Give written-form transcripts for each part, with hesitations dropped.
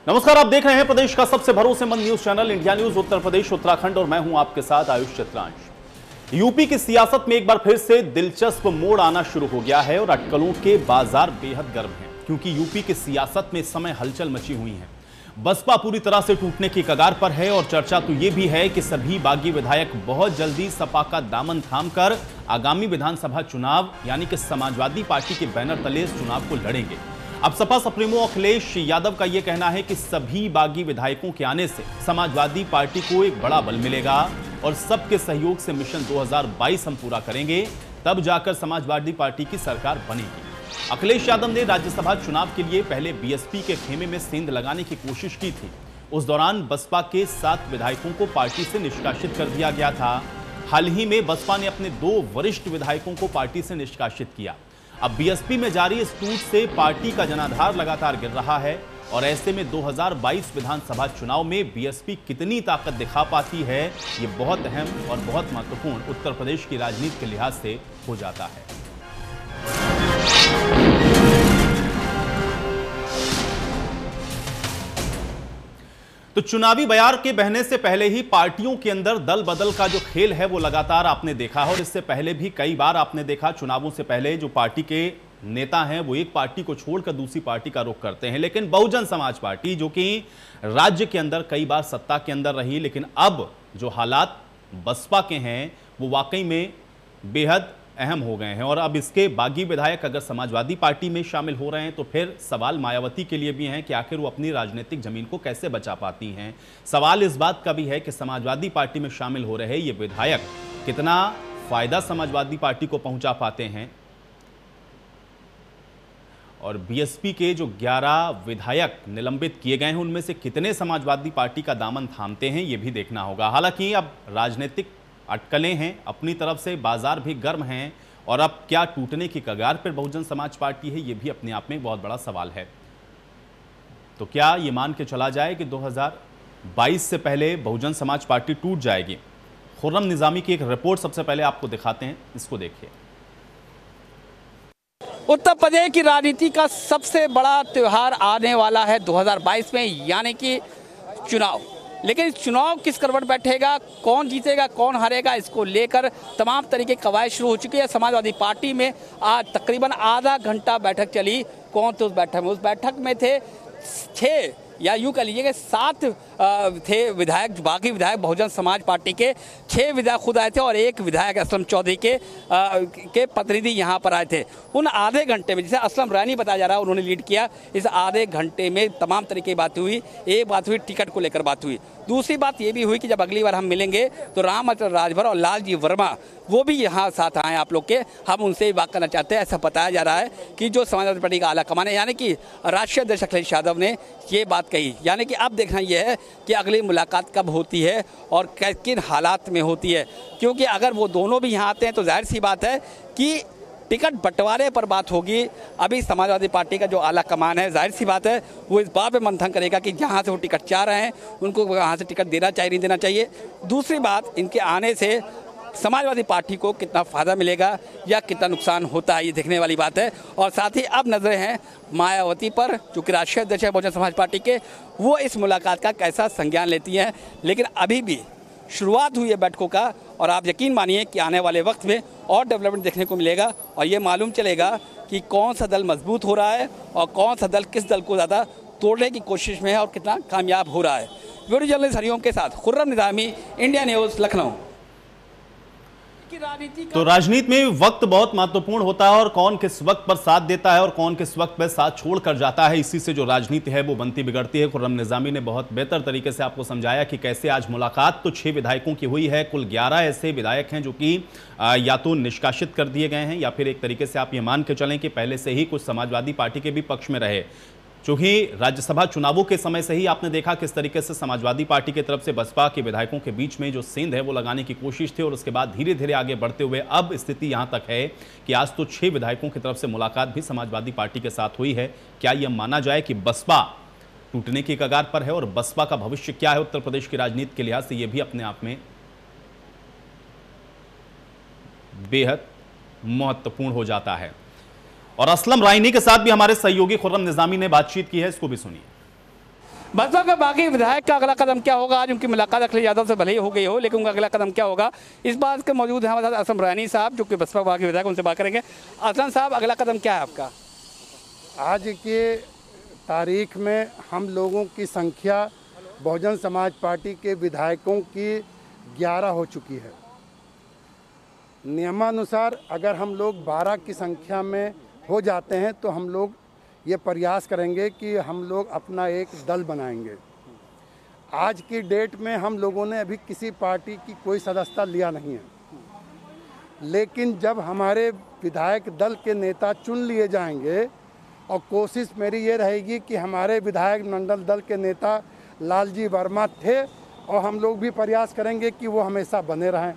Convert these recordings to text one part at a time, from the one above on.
नमस्कार, आप देख रहे हैं प्रदेश का सबसे भरोसेमंद news channel India news Uttar Pradesh Uttarakhand और मैं हूं आपके साथ आयुष चित्रांश। यूपी की सियासत में एक बार फिर से दिलचस्प मोड़ आना शुरू हो गया है और अटकलों के बाजार बेहद गर्म हैं, क्योंकि यूपी की सियासत में इस समय हलचल मची हुई है। बसपा पूरी तरह से टूटने की कगार पर है और चर्चा तो यह भी है कि सभी बागी विधायक बहुत जल्दी सपा का दामन थामकर आगामी विधानसभा चुनाव यानी कि समाजवादी पार्टी के बैनर तले इस चुनाव को लड़ेंगे। अब सपा सुप्रीमो अखिलेश यादव का यह कहना है कि सभी बागी विधायकों के आने से समाजवादी पार्टी को एक बड़ा बल मिलेगा और सबके सहयोग से मिशन 2022 हम पूरा करेंगे, तब जाकर समाजवादी पार्टी की सरकार बनेगी। अखिलेश यादव ने राज्यसभा चुनाव के लिए पहले बीएसपी के खेमे में सेंध लगाने की कोशिश की थी। उस दौरान बसपा के 7 विधायकों को पार्टी से निष्कासित कर दिया गया था। हाल ही में बसपा ने अपने 2 वरिष्ठ विधायकों को पार्टी से निष्कासित किया। अब बीएसपी में जारी इस टूट से पार्टी का जनाधार लगातार गिर रहा है और ऐसे में 2022 विधानसभा चुनाव में बीएसपी कितनी ताकत दिखा पाती है, ये बहुत अहम और बहुत महत्वपूर्ण उत्तर प्रदेश की राजनीति के लिहाज से हो जाता है। तो चुनावी बयार के बहने से पहले ही पार्टियों के अंदर दल बदल का जो खेल है वो लगातार आपने देखा है और इससे पहले भी कई बार आपने देखा चुनावों से पहले जो पार्टी के नेता हैं वो एक पार्टी को छोड़कर दूसरी पार्टी का रुख करते हैं। लेकिन बहुजन समाज पार्टी जो कि राज्य के अंदर कई बार सत्ता के अंदर रही, लेकिन अब जो हालात बसपा के हैं वो वाकई में बेहद अहम हो गए हैं और अब इसके बागी विधायक अगर समाजवादी पार्टी में शामिल हो रहे हैं तो फिर सवाल मायावती के लिए भी हैं कि आखिर वो अपनी राजनीतिक जमीन को कैसे बचा पाती हैं। सवाल इस बात का भी है कि समाजवादी पार्टी में शामिल हो रहे ये विधायक कितना फायदा समाजवादी पार्टी को पहुंचा पाते हैं और बीएसपी के जो 11 विधायक निलंबित किए गए हैं उनमें से कितने समाजवादी पार्टी का दामन थामते हैं, ये भी देखना होगा। हालांकि अब राजनीतिक अटकलें हैं, अपनी तरफ से बाजार भी गर्म हैं और अब क्या टूटने की कगार पर बहुजन समाज पार्टी है, ये भी अपने आप में बहुत बड़ा सवाल है। तो क्या ये मान के चला जाए कि 2022 से पहले बहुजन समाज पार्टी टूट जाएगी? खुर्रम निजामी की एक रिपोर्ट सबसे पहले आपको दिखाते हैं, इसको देखिए। उत्तर प्रदेश की राजनीति का सबसे बड़ा त्यौहार आने वाला है 2022 में, यानी कि चुनाव। लेकिन इस चुनाव किस करवट बैठेगा, कौन जीतेगा कौन हारेगा, इसको लेकर तमाम तरीके की कवायद शुरू हो चुकी है। समाजवादी पार्टी में आज तकरीबन आधा घंटा बैठक चली। कौन थे उस बैठक में? उस बैठक में थे 6 या यूँ कह लीजिए कि 7 थे विधायक, बाकी विधायक बहुजन समाज पार्टी के 6 विधायक खुद आए थे और 1 विधायक असलम चौधरी के प्रतिनिधि यहाँ पर आए थे। उन आधे घंटे में, जिसे असलम रैनी बताया जा रहा है उन्होंने लीड किया, इस आधे घंटे में तमाम तरीके की बातें हुई। एक बात हुई, टिकट को लेकर बात हुई। दूसरी बात ये भी हुई कि जब अगली बार हम मिलेंगे तो राम राजभर और लालजी वर्मा वो भी यहाँ साथ आए आप लोग के, हम उनसे ही बात करना चाहते हैं। ऐसा बताया जा रहा है कि जो समाजवादी पार्टी का आला कमान है यानी कि राष्ट्रीय अध्यक्ष अखिलेश यादव ने ये बात कही। यानी कि अब देखना यह है कि अगली मुलाकात कब होती है और किन हालात में होती है, क्योंकि अगर वो दोनों भी यहाँ आते हैं तो जाहिर सी बात है कि टिकट बंटवारे पर बात होगी। अभी समाजवादी पार्टी का जो आला कमान है जाहिर सी बात है वो इस बात पे मंथन करेगा कि जहाँ से वो टिकट चाह रहे हैं उनको वहाँ से टिकट देना चाहिए नहीं देना चाहिए। दूसरी बात, इनके आने से समाजवादी पार्टी को कितना फ़ायदा मिलेगा या कितना नुकसान होता है, ये देखने वाली बात है। और साथ ही अब नजरें हैं मायावती पर, जो कि राष्ट्रीय अध्यक्ष है बहुजन समाज पार्टी के, वो इस मुलाकात का कैसा संज्ञान लेती हैं। लेकिन अभी भी शुरुआत हुई है बैठकों का और आप यकीन मानिए कि आने वाले वक्त में और डेवलपमेंट देखने को मिलेगा और ये मालूम चलेगा कि कौन सा दल मजबूत हो रहा है और कौन सा दल किस दल को ज़्यादा तोड़ने की कोशिश में है और कितना कामयाब हो रहा है। वीडियो जर्नलिस्ट हरिओम के साथ खुर्रम निजामी, इंडिया न्यूज़, लखनऊ। तो राजनीति में वक्त बहुत महत्वपूर्ण होता है और कौन किस वक्त पर साथ देता है और कौन किस वक्त पर साथ छोड़ कर जाता है, इसी से जो राजनीति है वो बनती बिगड़ती है। खुर्रम निजामी ने बहुत बेहतर तरीके से आपको समझाया कि कैसे आज मुलाकात तो 6 विधायकों की हुई है। कुल 11 ऐसे विधायक हैं जो कि या तो निष्कासित कर दिए गए हैं या फिर एक तरीके से आप ये मान के चलें कि पहले से ही कुछ समाजवादी पार्टी के भी पक्ष में रहे। चूंकि राज्यसभा चुनावों के समय से ही आपने देखा किस तरीके से समाजवादी पार्टी की तरफ से बसपा के विधायकों के बीच में जो सेंध है वो लगाने की कोशिश थी और उसके बाद धीरे धीरे आगे बढ़ते हुए अब स्थिति यहां तक है कि आज तो 6 विधायकों की तरफ से मुलाकात भी समाजवादी पार्टी के साथ हुई है। क्या यह माना जाए कि बसपा टूटने की कगार पर है और बसपा का भविष्य क्या है उत्तर प्रदेश की राजनीति के लिहाज से, यह भी अपने आप में बेहद महत्वपूर्ण हो जाता है। और असलम रायनी के साथ भी हमारे सहयोगी खुर्रम निजामी ने बातचीत की है, इसको भी सुनिए। बसपा के बाकी विधायक का अगला कदम क्या होगा? आज उनकी मुलाकात अखिलेश यादव से भले ही हो गई हो, लेकिन उनका अगला कदम क्या होगा, इस बात के मौजूद है हमारे साथ असलम रैनी साहब, जो कि बसपा बाकी विधायक, उनसे बात करेंगे। असलम साहब, अगला कदम क्या है आपका? आज के तारीख में हम लोगों की संख्या बहुजन समाज पार्टी के विधायकों की 11 हो चुकी है। नियमानुसार अगर हम लोग 12 की संख्या में हो जाते हैं तो हम लोग ये प्रयास करेंगे कि हम लोग अपना एक दल बनाएंगे। आज की डेट में हम लोगों ने अभी किसी पार्टी की कोई सदस्यता लिया नहीं है, लेकिन जब हमारे विधायक दल के नेता चुन लिए जाएंगे, और कोशिश मेरी ये रहेगी कि हमारे विधायक मंडल दल के नेता लालजी वर्मा थे, और हम लोग भी प्रयास करेंगे कि वो हमेशा बने रहें।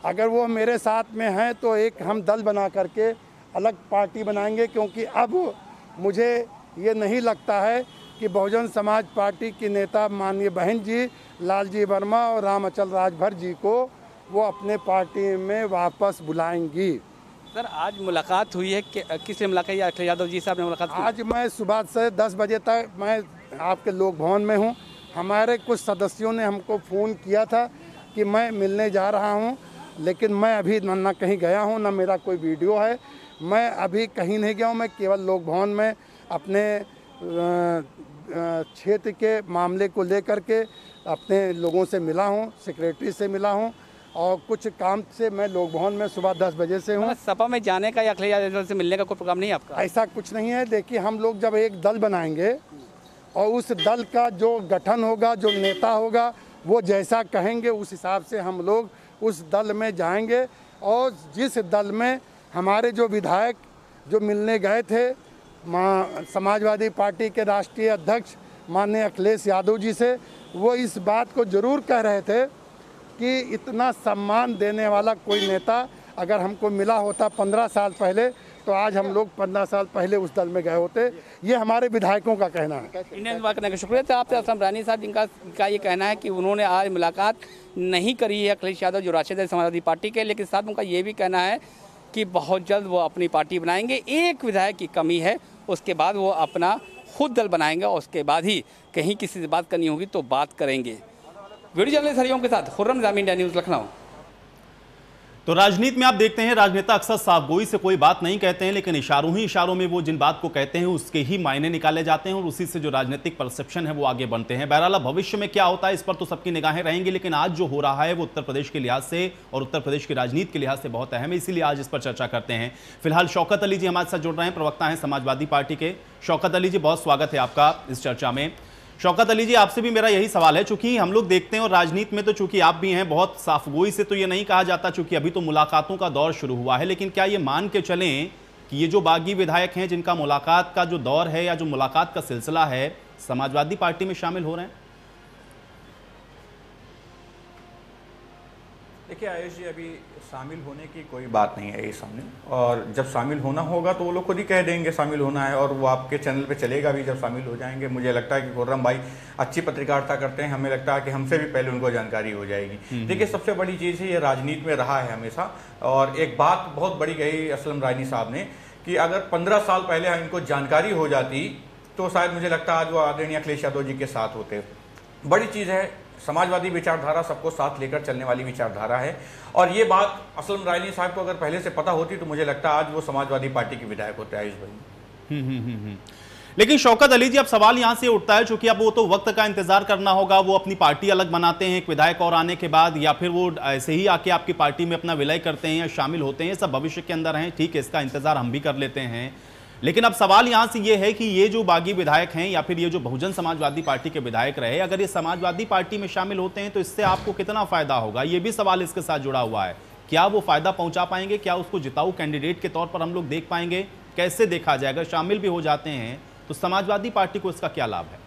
अगर वो मेरे साथ में हैं तो एक हम दल बना करके अलग पार्टी बनाएंगे, क्योंकि अब मुझे ये नहीं लगता है कि बहुजन समाज पार्टी की नेता माननीय बहन जी लालजी वर्मा और रामअचल राजभर जी को वो अपने पार्टी में वापस बुलाएंगी। सर, आज मुलाकात हुई है, किससे मुलाकात? अखिलेश यादव जी साहब ने मुलाकात की? आज मैं सुबह से 10 बजे तक मैं आपके लोक भवन में हूँ। हमारे कुछ सदस्यों ने हमको फ़ोन किया था कि मैं मिलने जा रहा हूँ, लेकिन मैं अभी न कहीं गया हूँ, न मेरा कोई वीडियो है। मैं अभी कहीं नहीं गया हूँ, मैं केवल लोक भवन में अपने क्षेत्र के मामले को लेकर के अपने लोगों से मिला हूँ, सेक्रेटरी से मिला हूँ, और कुछ काम से मैं लोक भवन में सुबह 10 बजे से हूँ। सपा में जाने का या अखिलेश यादव से मिलने का कोई प्रोग्राम नहीं है आपका? ऐसा कुछ नहीं है। देखिए, हम लोग जब एक दल बनाएंगे और उस दल का जो गठन होगा, जो नेता होगा, वो जैसा कहेंगे उस हिसाब से हम लोग उस दल में जाएंगे। और जिस दल में हमारे जो विधायक जो मिलने गए थे समाजवादी पार्टी के राष्ट्रीय अध्यक्ष माननीय अखिलेश यादव जी से, वो इस बात को ज़रूर कह रहे थे कि इतना सम्मान देने वाला कोई नेता अगर हमको मिला होता 15 साल पहले, तो आज हम लोग 15 साल पहले उस दल में गए होते। ये हमारे विधायकों का कहना है। इंडियन बात करने का शुक्रिया। तो आपसे असलम रैनी साहब, जिनका ये कहना है कि उन्होंने आज मुलाकात नहीं करी है अखिलेश यादव जो राष्ट्रीय समाजवादी पार्टी के, लेकिन साथ उनका ये भी कहना है कि बहुत जल्द वो अपनी पार्टी बनाएंगे। एक विधायक की कमी है, उसके बाद वो अपना खुद दल बनाएंगे, और उसके बाद ही कहीं किसी से बात करनी होगी तो बात करेंगे। वीडियो जर्नलिस्ट हरिओम के साथ खुर्रम निज़ामी, इंडिया न्यूज़, लखनऊ। तो राजनीति में आप देखते हैं, राजनेता अक्सर साफगोई से कोई बात नहीं कहते हैं, लेकिन इशारों ही इशारों में वो जिन बात को कहते हैं उसके ही मायने निकाले जाते हैं, और उसी से जो राजनीतिक परसेप्शन है वो आगे बढ़ते हैं। बहरहाल भविष्य में क्या होता है इस पर तो सबकी निगाहें रहेंगी, लेकिन आज जो हो रहा है वो उत्तर प्रदेश के लिहाज से और उत्तर प्रदेश की राजनीति के लिहाज से बहुत अहम है, इसीलिए आज इस पर चर्चा करते हैं। फिलहाल शौकत अली जी हमारे साथ जुड़ रहे हैं, प्रवक्ता हैं समाजवादी पार्टी के। शौकत अली जी, बहुत स्वागत है आपका इस चर्चा में। शौकत अली जी, आपसे भी मेरा यही सवाल है, चूंकि हम लोग देखते हैं और राजनीति में तो चूंकि आप भी हैं, बहुत साफगोई से तो ये नहीं कहा जाता, चूंकि अभी तो मुलाकातों का दौर शुरू हुआ है, लेकिन क्या ये मान के चलें कि ये जो बागी विधायक हैं जिनका मुलाकात का जो दौर है या जो मुलाकात का सिलसिला है, समाजवादी पार्टी में शामिल हो रहे हैं? देखिए आयुष जी, अभी शामिल होने की कोई बात नहीं है ये सामने, और जब शामिल होना होगा तो वो लोग खुद ही कह देंगे शामिल होना है, और वो आपके चैनल पे चलेगा भी जब शामिल हो जाएंगे। मुझे लगता है कि खुर्रम भाई अच्छी पत्रकारिता करते हैं, हमें लगता है कि हमसे भी पहले उनको जानकारी हो जाएगी। देखिए, सबसे बड़ी चीज़ है, ये राजनीति में रहा है हमेशा, और एक बात बहुत बड़ी कही असलम रैनी साहब ने कि अगर 15 साल पहले इनको जानकारी हो जाती तो शायद मुझे लगता है आज वो आदरणीय अखिलेश यादव जी के साथ होते। बड़ी चीज़ है, समाजवादी विचारधारा सबको साथ लेकर चलने वाली विचारधारा है, और ये बात असलम रैनी साहब को अगर पहले से पता होती तो मुझे लगता है आज वो समाजवादी पार्टी के विधायक होते आयुष भाई। लेकिन शौकत अली जी, अब सवाल यहां से उठता है, चूंकि अब वो तो वक्त का इंतजार करना होगा, वो अपनी पार्टी अलग बनाते हैं एक विधायक और आने के बाद, या फिर वो ऐसे ही आके आपकी पार्टी में अपना विलय करते हैं या शामिल होते हैं, सब भविष्य के अंदर हैं, ठीक है, इसका इंतजार हम भी कर लेते हैं। लेकिन अब सवाल यहां से ये है कि ये जो बागी विधायक हैं या फिर ये जो बहुजन समाजवादी पार्टी के विधायक रहे, अगर ये समाजवादी पार्टी में शामिल होते हैं तो इससे आपको कितना फायदा होगा, ये भी सवाल इसके साथ जुड़ा हुआ है। क्या वो फायदा पहुंचा पाएंगे? क्या उसको जिताऊ कैंडिडेट के तौर पर हम लोग देख पाएंगे? कैसे देखा जाए? अगर शामिल भी हो जाते हैं तो समाजवादी पार्टी को इसका क्या लाभ है?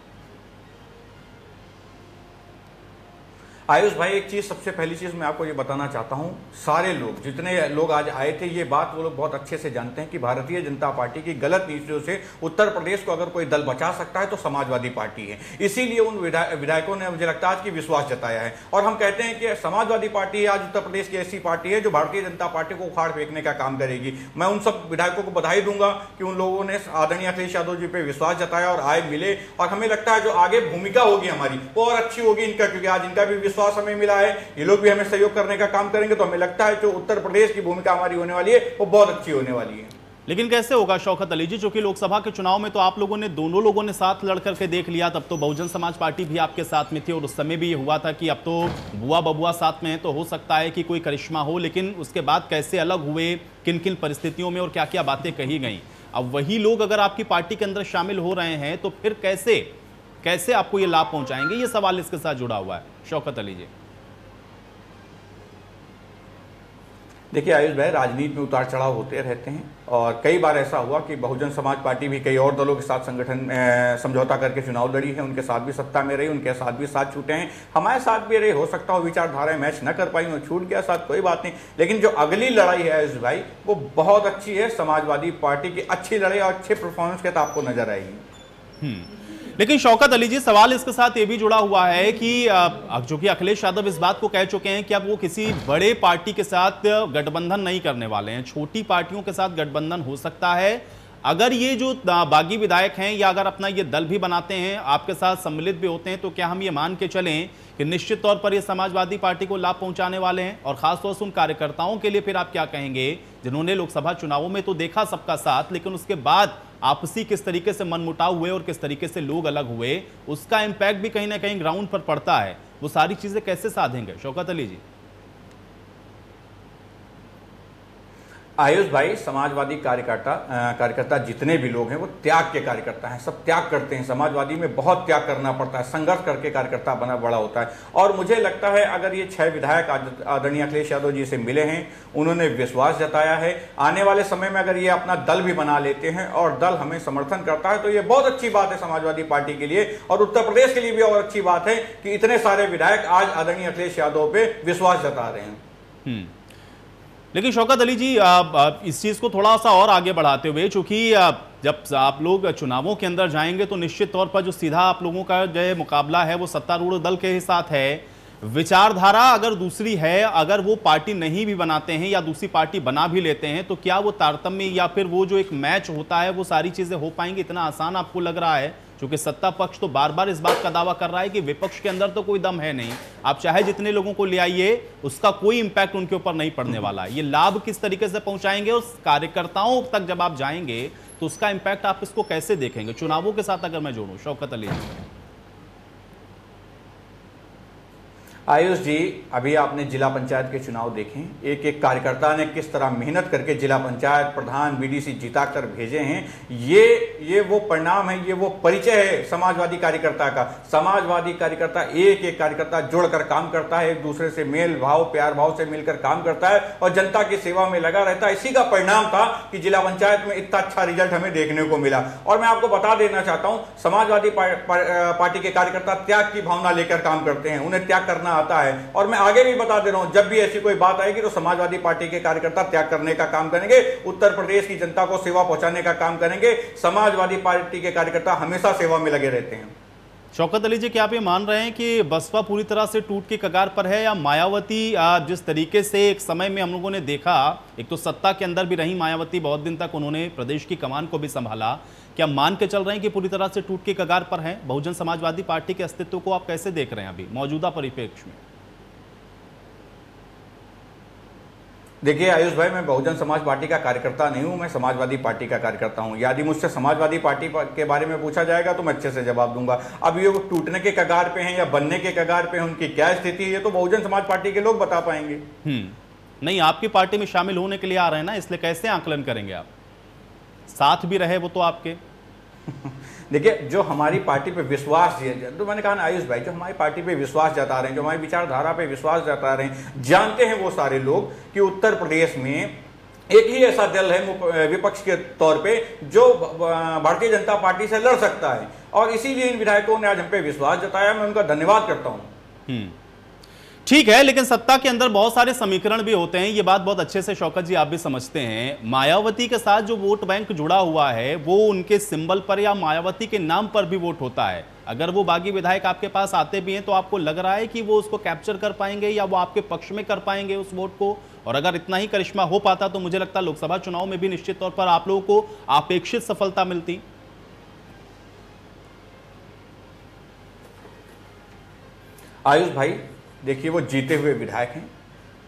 आयुष भाई, एक चीज, सबसे पहली चीज मैं आपको ये बताना चाहता हूं, सारे लोग, जितने लोग आज आए थे, ये बात वो लोग बहुत अच्छे से जानते हैं कि भारतीय जनता पार्टी की गलत नीतियों से उत्तर प्रदेश को अगर कोई दल बचा सकता है तो समाजवादी पार्टी है। इसीलिए उन विधायकों ने, मुझे लगता है, आज की विश्वास जताया है। और हम कहते हैं कि समाजवादी पार्टी आज उत्तर प्रदेश की ऐसी पार्टी है जो भारतीय जनता पार्टी को उखाड़ फेंकने का काम करेगी। मैं उन सब विधायकों को बधाई दूंगा कि उन लोगों ने आदरणीय अखिलेश यादव जी पे विश्वास जताया और आए, मिले। और हमें लगता है जो आगे भूमिका होगी हमारी वो और अच्छी होगी इनका, क्योंकि आज इनका भी विश्वास हमें मिला है, ये लोग भी हमें सहयोग करने का काम करेंगे। तो हमें लगता है जो उत्तर प्रदेश की भूमिका हमारी होने वाली है वो बहुत अच्छी होने वाली है। लेकिन कैसे होगा शौकत अली जी, चूंकि लोकसभा के चुनाव में तो आप लोगों ने, दोनों लोगों ने साथ लड़ करके देख लिया, तब तो बहुजन समाज पार्टी भी आपके साथ में थी और उस समय भी ये हुआ था कि अब तो बुआ बबुआ साथ में है तो हो सकता है कि कोई करिश्मा हो। लेकिन उसके बाद कैसे अलग हुए, किन किन परिस्थितियों में और क्या क्या बातें कही गई, अब वही लोग अगर आपकी पार्टी के अंदर शामिल हो रहे हैं तो फिर कैसे आपको ये लाभ पहुंचाएंगे, ये सवाल इसके साथ जुड़ा हुआ है। शौकत अली जी, देखिए आयुष भाई, राजनीति में उतार चढ़ाव होते रहते हैं और कई बार ऐसा हुआ कि बहुजन समाज पार्टी भी कई और दलों के साथ संगठन समझौता करके चुनाव लड़ी है, उनके साथ भी सत्ता में रही, उनके साथ भी साथ छूटे हैं, हमारे साथ भी रहे। हो सकता हो विचारधाराएं मैच न कर पाई, वो छूट गया साथ, कोई बात नहीं। लेकिन जो अगली लड़ाई है आयुष भाई, वो बहुत अच्छी है। समाजवादी पार्टी की अच्छी लड़ाई और अच्छे परफॉर्मेंस के तो आपको नजर आएगी। लेकिन शौकत अली जी, सवाल इसके साथ ये भी जुड़ा हुआ है कि जो कि अखिलेश यादव इस बात को कह चुके हैं कि अब वो किसी बड़े पार्टी के साथ गठबंधन नहीं करने वाले हैं, छोटी पार्टियों के साथ गठबंधन हो सकता है। अगर ये जो बागी विधायक हैं या अगर अपना ये दल भी बनाते हैं, आपके साथ सम्मिलित भी होते हैं, तो क्या हम ये मान के चलें कि निश्चित तौर पर ये समाजवादी पार्टी को लाभ पहुंचाने वाले हैं? और खासतौर से उन कार्यकर्ताओं के लिए फिर आप क्या कहेंगे जिन्होंने लोकसभा चुनावों में तो देखा सबका साथ, लेकिन उसके बाद आपसी किस तरीके से मनमुटाव हुए और किस तरीके से लोग अलग हुए, उसका इंपैक्ट भी कहीं ना कहीं ग्राउंड पर पड़ता है। वो सारी चीजें कैसे साधेंगे शौकत अली जी? आयुष भाई, समाजवादी कार्यकर्ता जितने भी लोग हैं वो त्याग के कार्यकर्ता हैं, सब त्याग करते हैं। समाजवादी में बहुत त्याग करना पड़ता है, संघर्ष करके कार्यकर्ता बड़ा होता है। और मुझे लगता है अगर ये 6 विधायक आदरणीय अखिलेश यादव जी से मिले हैं, उन्होंने विश्वास जताया है, आने वाले समय में अगर ये अपना दल भी बना लेते हैं और दल हमें समर्थन करता है तो ये बहुत अच्छी बात है समाजवादी पार्टी के लिए और उत्तर प्रदेश के लिए भी। और अच्छी बात है कि इतने सारे विधायक आज आदरणीय अखिलेश यादव पे विश्वास जता रहे हैं। लेकिन शौकत अली जी, इस चीज़ को थोड़ा सा और आगे बढ़ाते हुए, चूंकि जब आप लोग चुनावों के अंदर जाएंगे तो निश्चित तौर पर जो सीधा आप लोगों का जो मुकाबला है वो सत्तारूढ़ दल के साथ है। विचारधारा अगर दूसरी है, अगर वो पार्टी नहीं भी बनाते हैं या दूसरी पार्टी बना भी लेते हैं, तो क्या वो तारतम्य या फिर वो जो एक मैच होता है वो सारी चीज़ें हो पाएंगी? इतना आसान आपको लग रहा है? क्योंकि सत्ता पक्ष तो बार बार इस बात का दावा कर रहा है कि विपक्ष के अंदर तो कोई दम है नहीं, आप चाहे जितने लोगों को ले आइए उसका कोई इंपैक्ट उनके ऊपर नहीं पड़ने वाला है। ये लाभ किस तरीके से पहुंचाएंगे उस कार्यकर्ताओं तक जब आप जाएंगे तो उसका इंपैक्ट आप इसको कैसे देखेंगे चुनावों के साथ अगर मैं जोड़ूं? शौकत अली, आयुष जी, अभी आपने जिला पंचायत के चुनाव देखे, एक एक कार्यकर्ता ने किस तरह मेहनत करके जिला पंचायत प्रधान बीडीसी जिताकर भेजे हैं। ये वो परिणाम है, ये वो परिचय है समाजवादी कार्यकर्ता का। समाजवादी कार्यकर्ता एक एक कार्यकर्ता जुड़कर काम करता है, एक दूसरे से मेल भाव प्यार भाव से मिलकर काम करता है और जनता की सेवा में लगा रहता है। इसी का परिणाम था कि जिला पंचायत में इतना अच्छा रिजल्ट हमें देखने को मिला। और मैं आपको बता देना चाहता हूं, समाजवादी पार्टी के कार्यकर्ता त्याग की भावना लेकर काम करते हैं, उन्हें त्याग करना आता है। और मैं आगे भी बता दे रहा हूं, जब भी ऐसी कोई बात आएगी तो समाजवादी पार्टी के कार्यकर्ता त्याग करने का काम करेंगे, उत्तर प्रदेश की जनता को सेवा पहुंचाने का काम करेंगे। समाजवादी पार्टी के कार्यकर्ता हमेशा सेवा में लगे रहते हैं। शौकत अली जी, क्या आप ये मान रहे हैं कि बसपा पूरी तरह से टूट के कगार पर है, या मायावती जिस तरीके से एक समय में हम लोगों ने देखा, एक तो सत्ता के अंदर भी रही मायावती, बहुत दिन तक उन्होंने प्रदेश की कमान को भी संभाला, क्या मान के चल रहे हैं कि पूरी तरह से टूट के कगार पर है? बहुजन समाजवादी पार्टी के अस्तित्व को आप कैसे देख रहे हैं अभी मौजूदा परिप्रेक्ष्य में? देखिए आयुष भाई, मैं बहुजन समाज पार्टी का कार्यकर्ता नहीं हूं, मैं समाजवादी पार्टी का कार्यकर्ता हूं। यदि मुझसे समाजवादी पार्टी के बारे में पूछा जाएगा तो मैं अच्छे से जवाब दूंगा। अब ये वो टूटने के कगार पे हैं या बनने के कगार पे हैं, उनकी क्या स्थिति है, ये तो बहुजन समाज पार्टी के लोग बता पाएंगे। नहीं, आपकी पार्टी में शामिल होने के लिए आ रहे हैं ना, इसलिए कैसे आकलन करेंगे आप? साथ भी रहे वो तो आपके। देखिए, जो हमारी पार्टी पे विश्वास दिया, तो मैंने कहा ना आयुष भाई, जो हमारी पार्टी पे विश्वास जता रहे हैं, जो हमारी विचारधारा पे विश्वास जता रहे हैं, जानते हैं वो सारे लोग कि उत्तर प्रदेश में एक ही ऐसा दल है विपक्ष के तौर पे जो भारतीय जनता पार्टी से लड़ सकता है। और इसीलिए इन विधायकों ने आज हम पे विश्वास जताया, मैं उनका धन्यवाद करता हूं। ठीक है, लेकिन सत्ता के अंदर बहुत सारे समीकरण भी होते हैं। ये बात बहुत अच्छे से शौकत जी आप भी समझते हैं। मायावती के साथ जो वोट बैंक जुड़ा हुआ है वो उनके सिंबल पर या मायावती के नाम पर भी वोट होता है। अगर वो बागी विधायक आपके पास आते भी हैं तो आपको लग रहा है कि वो उसको कैप्चर कर पाएंगे या वो आपके पक्ष में कर पाएंगे उस वोट को? और अगर इतना ही करिश्मा हो पाता तो मुझे लगता है लोकसभा चुनाव में भी निश्चित तौर पर आप लोगों को अपेक्षित सफलता मिलती। आयुष भाई देखिए, वो जीते हुए विधायक हैं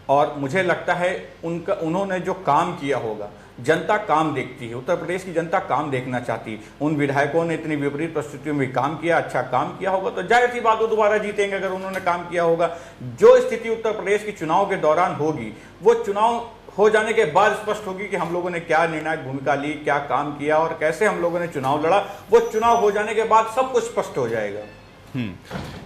और मुझे लगता है उन्होंने जो काम किया होगा, जनता काम देखती है, उत्तर प्रदेश की जनता काम देखना चाहती है। उन विधायकों ने इतनी विपरीत परिस्थितियों में काम किया, अच्छा काम किया होगा तो जाहिर सी बात वो दोबारा जीतेंगे अगर उन्होंने काम किया होगा। जो स्थिति उत्तर प्रदेश की चुनाव के दौरान होगी वो चुनाव हो जाने के बाद स्पष्ट होगी कि हम लोगों ने क्या निर्णायक भूमिका ली, क्या काम किया और कैसे हम लोगों ने चुनाव लड़ा। वो चुनाव हो जाने के बाद सब कुछ स्पष्ट हो जाएगा।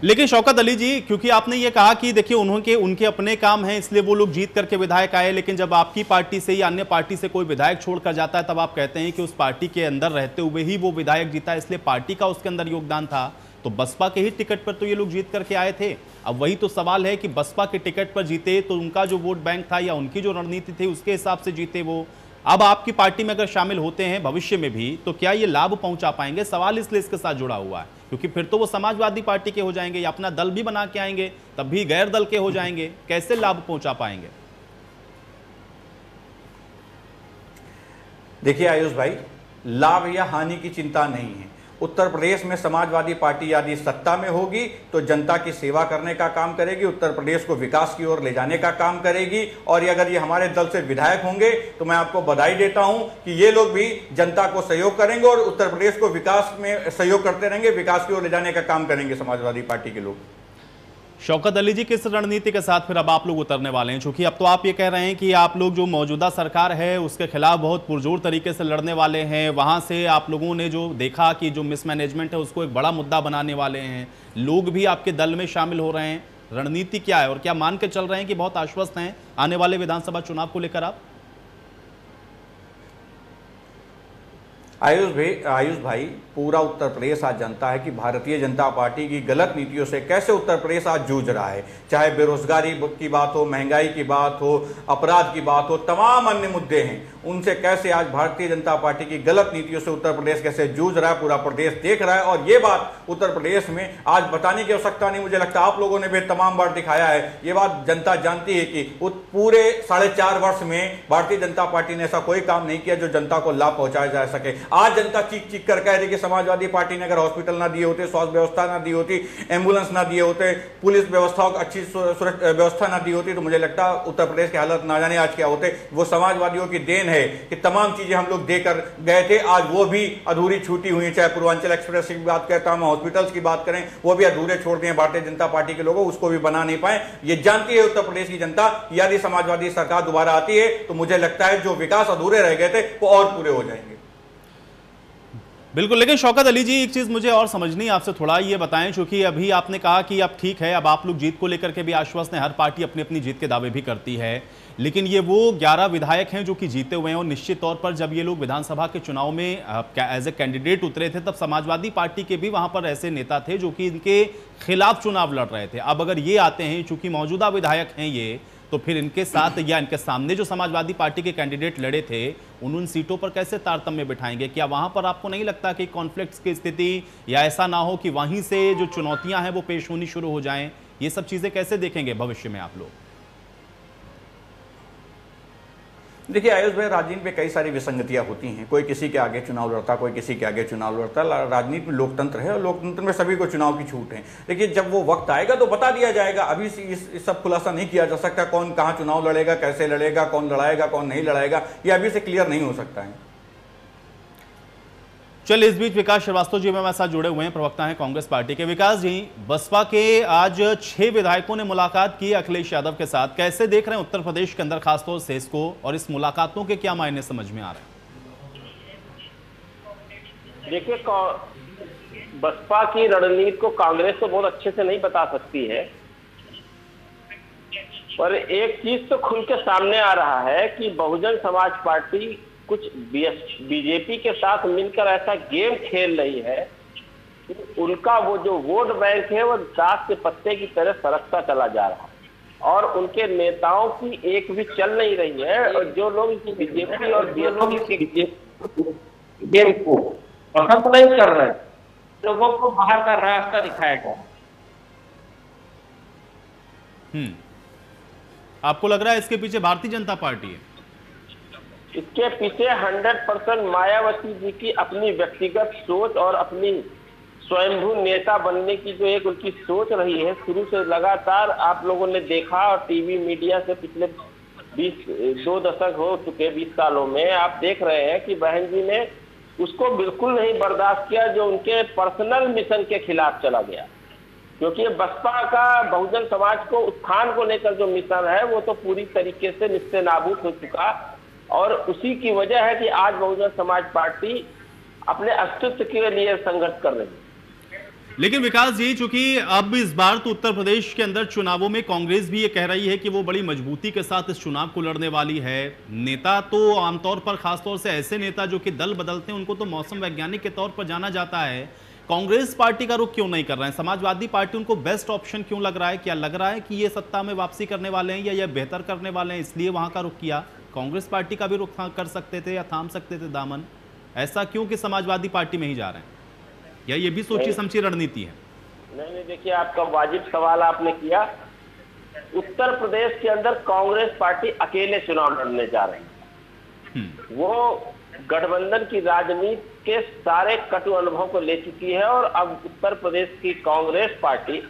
लेकिन शौकत अली जी, क्योंकि आपने ये कहा कि देखिए उनके अपने काम हैं इसलिए वो लोग जीत करके विधायक आए, लेकिन जब आपकी पार्टी से या अन्य पार्टी से कोई विधायक छोड़कर जाता है तब आप कहते हैं कि उस पार्टी के अंदर रहते हुए ही वो विधायक जीता, इसलिए पार्टी का उसके अंदर योगदान था। तो बसपा के ही टिकट पर तो ये लोग जीत करके आए थे। अब वही तो सवाल है कि बसपा के टिकट पर जीते तो उनका जो वोट बैंक था या उनकी जो रणनीति थी उसके हिसाब से जीते वो। अब आपकी पार्टी में अगर शामिल होते हैं भविष्य में भी तो क्या ये लाभ पहुंचा पाएंगे? सवाल इसलिए इसके साथ जुड़ा हुआ है क्योंकि फिर तो वो समाजवादी पार्टी के हो जाएंगे या अपना दल भी बना के आएंगे, तब भी गैर दल के हो जाएंगे। कैसे लाभ पहुंचा पाएंगे? देखिए आयुष भाई, लाभ या हानि की चिंता नहीं है। उत्तर प्रदेश में समाजवादी पार्टी यदि सत्ता में होगी तो जनता की सेवा करने का काम करेगी, उत्तर प्रदेश को विकास की ओर ले जाने का काम करेगी। और अगर ये हमारे दल से विधायक होंगे तो मैं आपको बधाई देता हूं कि ये लोग भी जनता को सहयोग करेंगे और उत्तर प्रदेश को विकास में सहयोग करते रहेंगे, विकास की ओर ले जाने का काम करेंगे समाजवादी पार्टी के लोग। शौकत अली जी, किस रणनीति के साथ फिर अब आप लोग उतरने वाले हैं? क्योंकि अब तो आप ये कह रहे हैं कि आप लोग जो मौजूदा सरकार है उसके खिलाफ बहुत पुरजोर तरीके से लड़ने वाले हैं। वहां से आप लोगों ने जो देखा कि जो मिसमैनेजमेंट है उसको एक बड़ा मुद्दा बनाने वाले हैं। लोग भी आपके दल में शामिल हो रहे हैं। रणनीति क्या है और क्या मान के चल रहे हैं कि बहुत आश्वस्त हैं आने वाले विधानसभा चुनाव को लेकर आप? आयुष भाई, पूरा उत्तर प्रदेश आज जानता है कि भारतीय जनता पार्टी की गलत नीतियों से कैसे उत्तर प्रदेश आज जूझ रहा है। चाहे बेरोजगारी की बात हो, महंगाई की बात हो, अपराध की बात हो, तमाम अन्य मुद्दे हैं, उनसे कैसे आज भारतीय जनता पार्टी की गलत नीतियों से उत्तर प्रदेश कैसे जूझ रहा है, पूरा प्रदेश देख रहा है। और ये बात उत्तर प्रदेश में आज बताने की आवश्यकता नहीं, मुझे लगता है आप लोगों ने भी तमाम बार दिखाया है। ये बात जनता जानती है कि पूरे 4.5 वर्ष में भारतीय जनता पार्टी ने ऐसा कोई काम नहीं किया जो जनता को लाभ पहुंचाया जा सके। आज जनता चीख चीख कर कह रही कि समाजवादी पार्टी ने अगर हॉस्पिटल ना दिए होते, स्वास्थ्य व्यवस्था ना दी होती, एम्बुलेंस ना दिए होते, पुलिस व्यवस्थाओं को अच्छी व्यवस्था ना दी होती तो मुझे लगता उत्तर प्रदेश की हालत ना जाने आज क्या होते। वो समाजवादियों की देन है कि तमाम चीजें हम लोग देकर गए थे, आज वो भी अधूरी छूटी हुई। चाहे पूर्वांचल एक्सप्रेस की बात करता हूं, हॉस्पिटल्स की बात करें, वो भी अधूरे छोड़ दिए भारतीय जनता पार्टी के लोगों, उसको भी बना नहीं पाए। ये जानती है उत्तर प्रदेश की जनता, यदि समाजवादी सरकार दोबारा आती है तो मुझे लगता है जो विकास अधूरे रह गए थे वो और पूरे हो जाएंगे। बिल्कुल, लेकिन शौकत अली जी एक चीज मुझे और समझनी आपसे, थोड़ा ये बताएं, क्योंकि अभी आपने कहा कि अब ठीक है, अब आप लोग जीत को लेकर के भी आश्वस्त हैं, हर पार्टी अपनी अपनी जीत के दावे भी करती है, लेकिन ये वो 11 विधायक हैं जो कि जीते हुए हैं। और निश्चित तौर पर जब ये लोग विधानसभा के चुनाव में एज ए कैंडिडेट उतरे थे तब समाजवादी पार्टी के भी वहां पर ऐसे नेता थे जो कि इनके खिलाफ चुनाव लड़ रहे थे। अब अगर ये आते हैं, चूंकि मौजूदा विधायक हैं ये, तो फिर इनके साथ या इनके सामने जो समाजवादी पार्टी के कैंडिडेट लड़े थे उन सीटों पर कैसे तारतम्य बिठाएंगे? क्या वहां पर आपको नहीं लगता कि कॉन्फ्लिक्ट्स की स्थिति या ऐसा ना हो कि वहीं से जो चुनौतियां हैं वो पेश होनी शुरू हो जाएं? ये सब चीजें कैसे देखेंगे भविष्य में आप लोग? देखिए आयुष भाई, राजनीति में कई सारी विसंगतियां होती हैं। कोई किसी के आगे चुनाव लड़ता, कोई किसी के आगे चुनाव लड़ता। राजनीति में लोकतंत्र है और लोकतंत्र में सभी को चुनाव की छूट है। लेकिन जब वो वक्त आएगा तो बता दिया जाएगा। अभी इस सब खुलासा नहीं किया जा सकता, कौन कहाँ चुनाव लड़ेगा, कैसे लड़ेगा, कौन लड़ाएगा, कौन नहीं लड़ाएगा, ये अभी से क्लियर नहीं हो सकता है। चलिए, इस बीच विकास श्रीवास्तव जी हमारे साथ जुड़े हुए हैं, प्रवक्ता हैं कांग्रेस पार्टी के। विकास जी, बसपा के आज 6 विधायकों ने मुलाकात की अखिलेश यादव के साथ। कैसे देख रहे हैं उत्तर प्रदेश के अंदर खासतौर से इसको, और इस मुलाकातों के क्या मायने समझ में आ रहे हैं? देखिए, बसपा की रणनीति को कांग्रेस तो बहुत अच्छे से नहीं बता सकती है, पर एक चीज तो खुल के सामने आ रहा है कि बहुजन समाज पार्टी कुछ बीजेपी के साथ मिलकर ऐसा गेम खेल रही है कि उनका वो जो वोट बैंक है वो दांत के पत्ते की तरह सरकता चला जा रहा है। और उनके नेताओं की एक भी चल नहीं रही है। और जो लोग बीजेपी और बीएसपी गेम को पसंद नहीं कर रहे, लोगों को बाहर का रास्ता दिखाया गया। आपको लग रहा है इसके पीछे भारतीय जनता पार्टी है? इसके पीछे 100% मायावती जी की अपनी व्यक्तिगत सोच और अपनी स्वयंभू नेता बनने की जो एक उनकी सोच रही है शुरू से लगातार आप लोगों ने देखा। और टीवी मीडिया से पिछले 2 दशक हो चुके 20 सालों में आप देख रहे हैं कि बहन जी ने उसको बिल्कुल नहीं बर्दाश्त किया जो उनके पर्सनल मिशन के खिलाफ चला गया। क्योंकि बसपा का बहुजन समाज को उत्थान को लेकर जो मिशन है वो तो पूरी तरीके से निस्ते नाबूद हो चुका। और उसी की वजह है कि आज बहुजन समाज पार्टी अपने अस्तित्व के लिए संघर्ष कर रही है। लेकिन विकास जी, चूंकि अब इस बार तो उत्तर प्रदेश के अंदर चुनावों में कांग्रेस भी ये कह रही है कि वो बड़ी मजबूती के साथ इस चुनाव को लड़ने वाली है। नेता तो आमतौर पर, खासतौर से ऐसे नेता जो कि दल बदलते हैं, उनको तो मौसम वैज्ञानिक के तौर पर जाना जाता है। कांग्रेस पार्टी का रुख क्यों नहीं कर रहे हैं? समाजवादी पार्टी उनको बेस्ट ऑप्शन क्यों लग रहा है? क्या लग रहा है कि ये सत्ता में वापसी करने वाले हैं या ये बेहतर करने वाले हैं, इसलिए वहां का रुख किया? कांग्रेस पार्टी का भी रुख कर सकते थे या थाम सकते थे दामन, ऐसा क्यों कि समाजवादी पार्टी में ही जा रहे हैं? या ये भी सोची समझी रणनीति है? नहीं, देखिए, आपका वाजिब सवाल आपने किया। उत्तर प्रदेश के अंदर कांग्रेस पार्टी अकेले चुनाव लड़ने जा रही है। वो गठबंधन की राजनीति के सारे कटु अनुभव को ले चुकी है और अब उत्तर प्रदेश की कांग्रेस पार्टी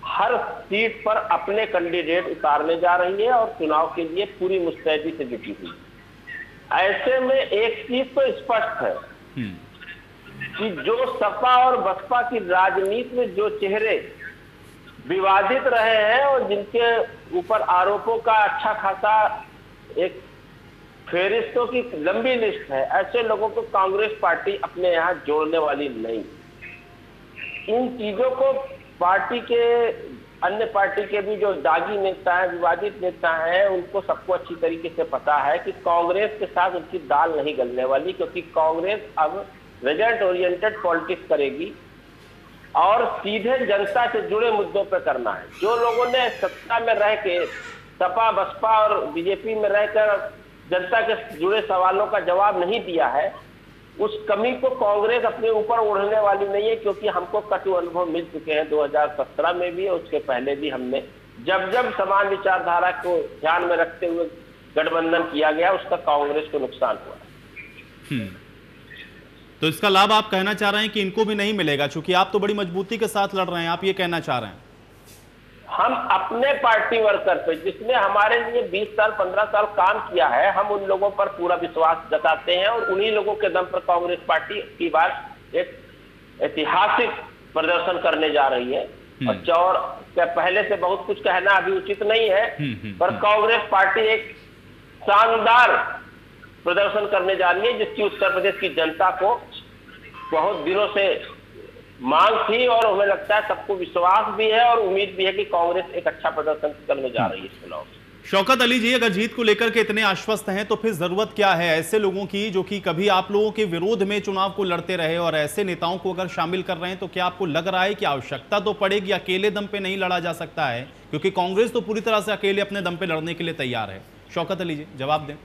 हर सीट पर अपने कैंडिडेट उतारने जा रही है और चुनाव के लिए पूरी मुस्तैदी से जुटी हुई। ऐसे में एक चीज तो स्पष्ट है कि जो सपा और बसपा की राजनीति में जो चेहरे विवादित रहे हैं और जिनके ऊपर आरोपों का अच्छा खासा एक फेरिस्तों की लंबी लिस्ट है, ऐसे लोगों को कांग्रेस पार्टी अपने यहाँ जोड़ने वाली नहीं। इन चीजों को पार्टी के अन्य पार्टी के भी जो दागी नेता हैं, विवादित नेता हैं, उनको सबको अच्छी तरीके से पता है कि कांग्रेस के साथ उनकी दाल नहीं गलने वाली। क्योंकि कांग्रेस अब रिजल्ट ओरिएंटेड पॉलिटिक्स करेगी और सीधे जनता से जुड़े मुद्दों पर करना है। जो लोगों ने सत्ता में रह के सपा बसपा और बीजेपी में रहकर जनता के जुड़े सवालों का जवाब नहीं दिया है, उस कमी को कांग्रेस अपने ऊपर ओढ़ने वाली नहीं है। क्योंकि हमको कटु अनुभव मिल चुके हैं 2017 में भी और उसके पहले भी। हमने जब जब समान विचारधारा को ध्यान में रखते हुए गठबंधन किया गया, उसका कांग्रेस को नुकसान हुआ। तो इसका लाभ आप कहना चाह रहे हैं कि इनको भी नहीं मिलेगा, क्योंकि आप तो बड़ी मजबूती के साथ लड़ रहे हैं, आप ये कहना चाह रहे हैं? हम अपने पार्टी वर्कर पे, जिसने हमारे लिए 20 साल 15 साल काम किया है, हम उन लोगों पर पूरा विश्वास जताते हैं और उन्हीं लोगों के दम पर कांग्रेस पार्टी की बार एक ऐतिहासिक प्रदर्शन करने जा रही है। और चौर के पहले से बहुत कुछ कहना अभी उचित नहीं है, पर कांग्रेस पार्टी एक शानदार प्रदर्शन करने जा रही है जिसकी उत्तर प्रदेश की जनता को बहुत दिनों से मांग थी और हमें लगता है सबको विश्वास भी है और उम्मीद भी है कि कांग्रेस एक अच्छा प्रदर्शन करने जा रही है इस चुनाव में। शौकत अली जी, अगर जीत को लेकर के इतने आश्वस्त हैं तो फिर जरूरत क्या है ऐसे लोगों की जो कि कभी आप लोगों के विरोध में चुनाव को लड़ते रहे, और ऐसे नेताओं को अगर शामिल कर रहे हैं तो क्या आपको लग रहा है कि आवश्यकता तो पड़ेगी, अकेले दम पे नहीं लड़ा जा सकता है? क्योंकि कांग्रेस तो पूरी तरह से अकेले अपने दम पे लड़ने के लिए तैयार है। शौकत अली जी, जवाब दें।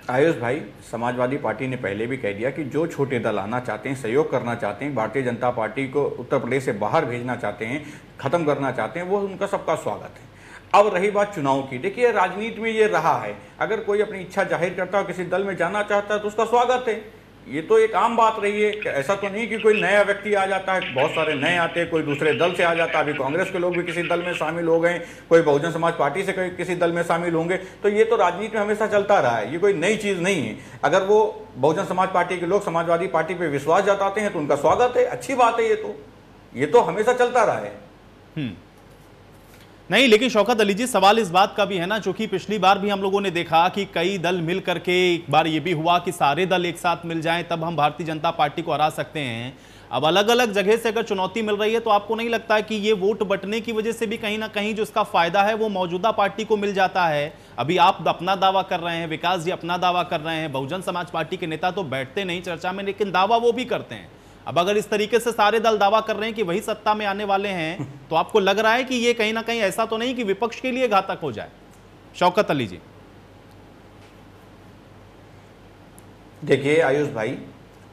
आयुष भाई, समाजवादी पार्टी ने पहले भी कह दिया कि जो छोटे दल आना चाहते हैं, सहयोग करना चाहते हैं, भारतीय जनता पार्टी को उत्तर प्रदेश से बाहर भेजना चाहते हैं, खत्म करना चाहते हैं, वो उनका सबका स्वागत है। अब रही बात चुनाव की, देखिए राजनीति में ये रहा है, अगर कोई अपनी इच्छा जाहिर करता है, किसी दल में जाना चाहता है तो उसका स्वागत है। ये तो एक आम बात रही है। ऐसा तो नहीं कि कोई नया व्यक्ति आ जाता है, बहुत सारे नए आते हैं, कोई दूसरे दल से आ जाता है। अभी कांग्रेस के लोग भी किसी दल में शामिल हो गए, कोई बहुजन समाज पार्टी से किसी दल में शामिल होंगे। तो ये तो राजनीति में हमेशा चलता रहा है, ये कोई नई चीज़ नहीं है। अगर वो बहुजन समाज पार्टी के लोग समाजवादी पार्टी पर विश्वास जताते हैं तो उनका स्वागत है, अच्छी बात है। ये तो हमेशा चलता रहा है। नहीं, लेकिन शौकत अली जी, सवाल इस बात का भी है ना, चूंकि पिछली बार भी हम लोगों ने देखा कि कई दल मिल करके, एक बार ये भी हुआ कि सारे दल एक साथ मिल जाएं तब हम भारतीय जनता पार्टी को हरा सकते हैं। अब अलग अलग जगह से अगर चुनौती मिल रही है तो आपको नहीं लगता है कि ये वोट बंटने की वजह से भी कहीं ना कहीं जो इसका फायदा है वो मौजूदा पार्टी को मिल जाता है? अभी आप अपना दावा कर रहे हैं, विकास जी अपना दावा कर रहे हैं, बहुजन समाज पार्टी के नेता तो बैठते नहीं चर्चा में लेकिन दावा वो भी करते हैं। अब अगर इस तरीके से सारे दल दावा कर रहे हैं कि वही सत्ता में आने वाले हैं, तो आपको लग रहा है कि ये कहीं ना कहीं ऐसा तो नहीं कि विपक्ष के लिए घातक हो जाए? शौकत अली जी। देखिए आयुष भाई,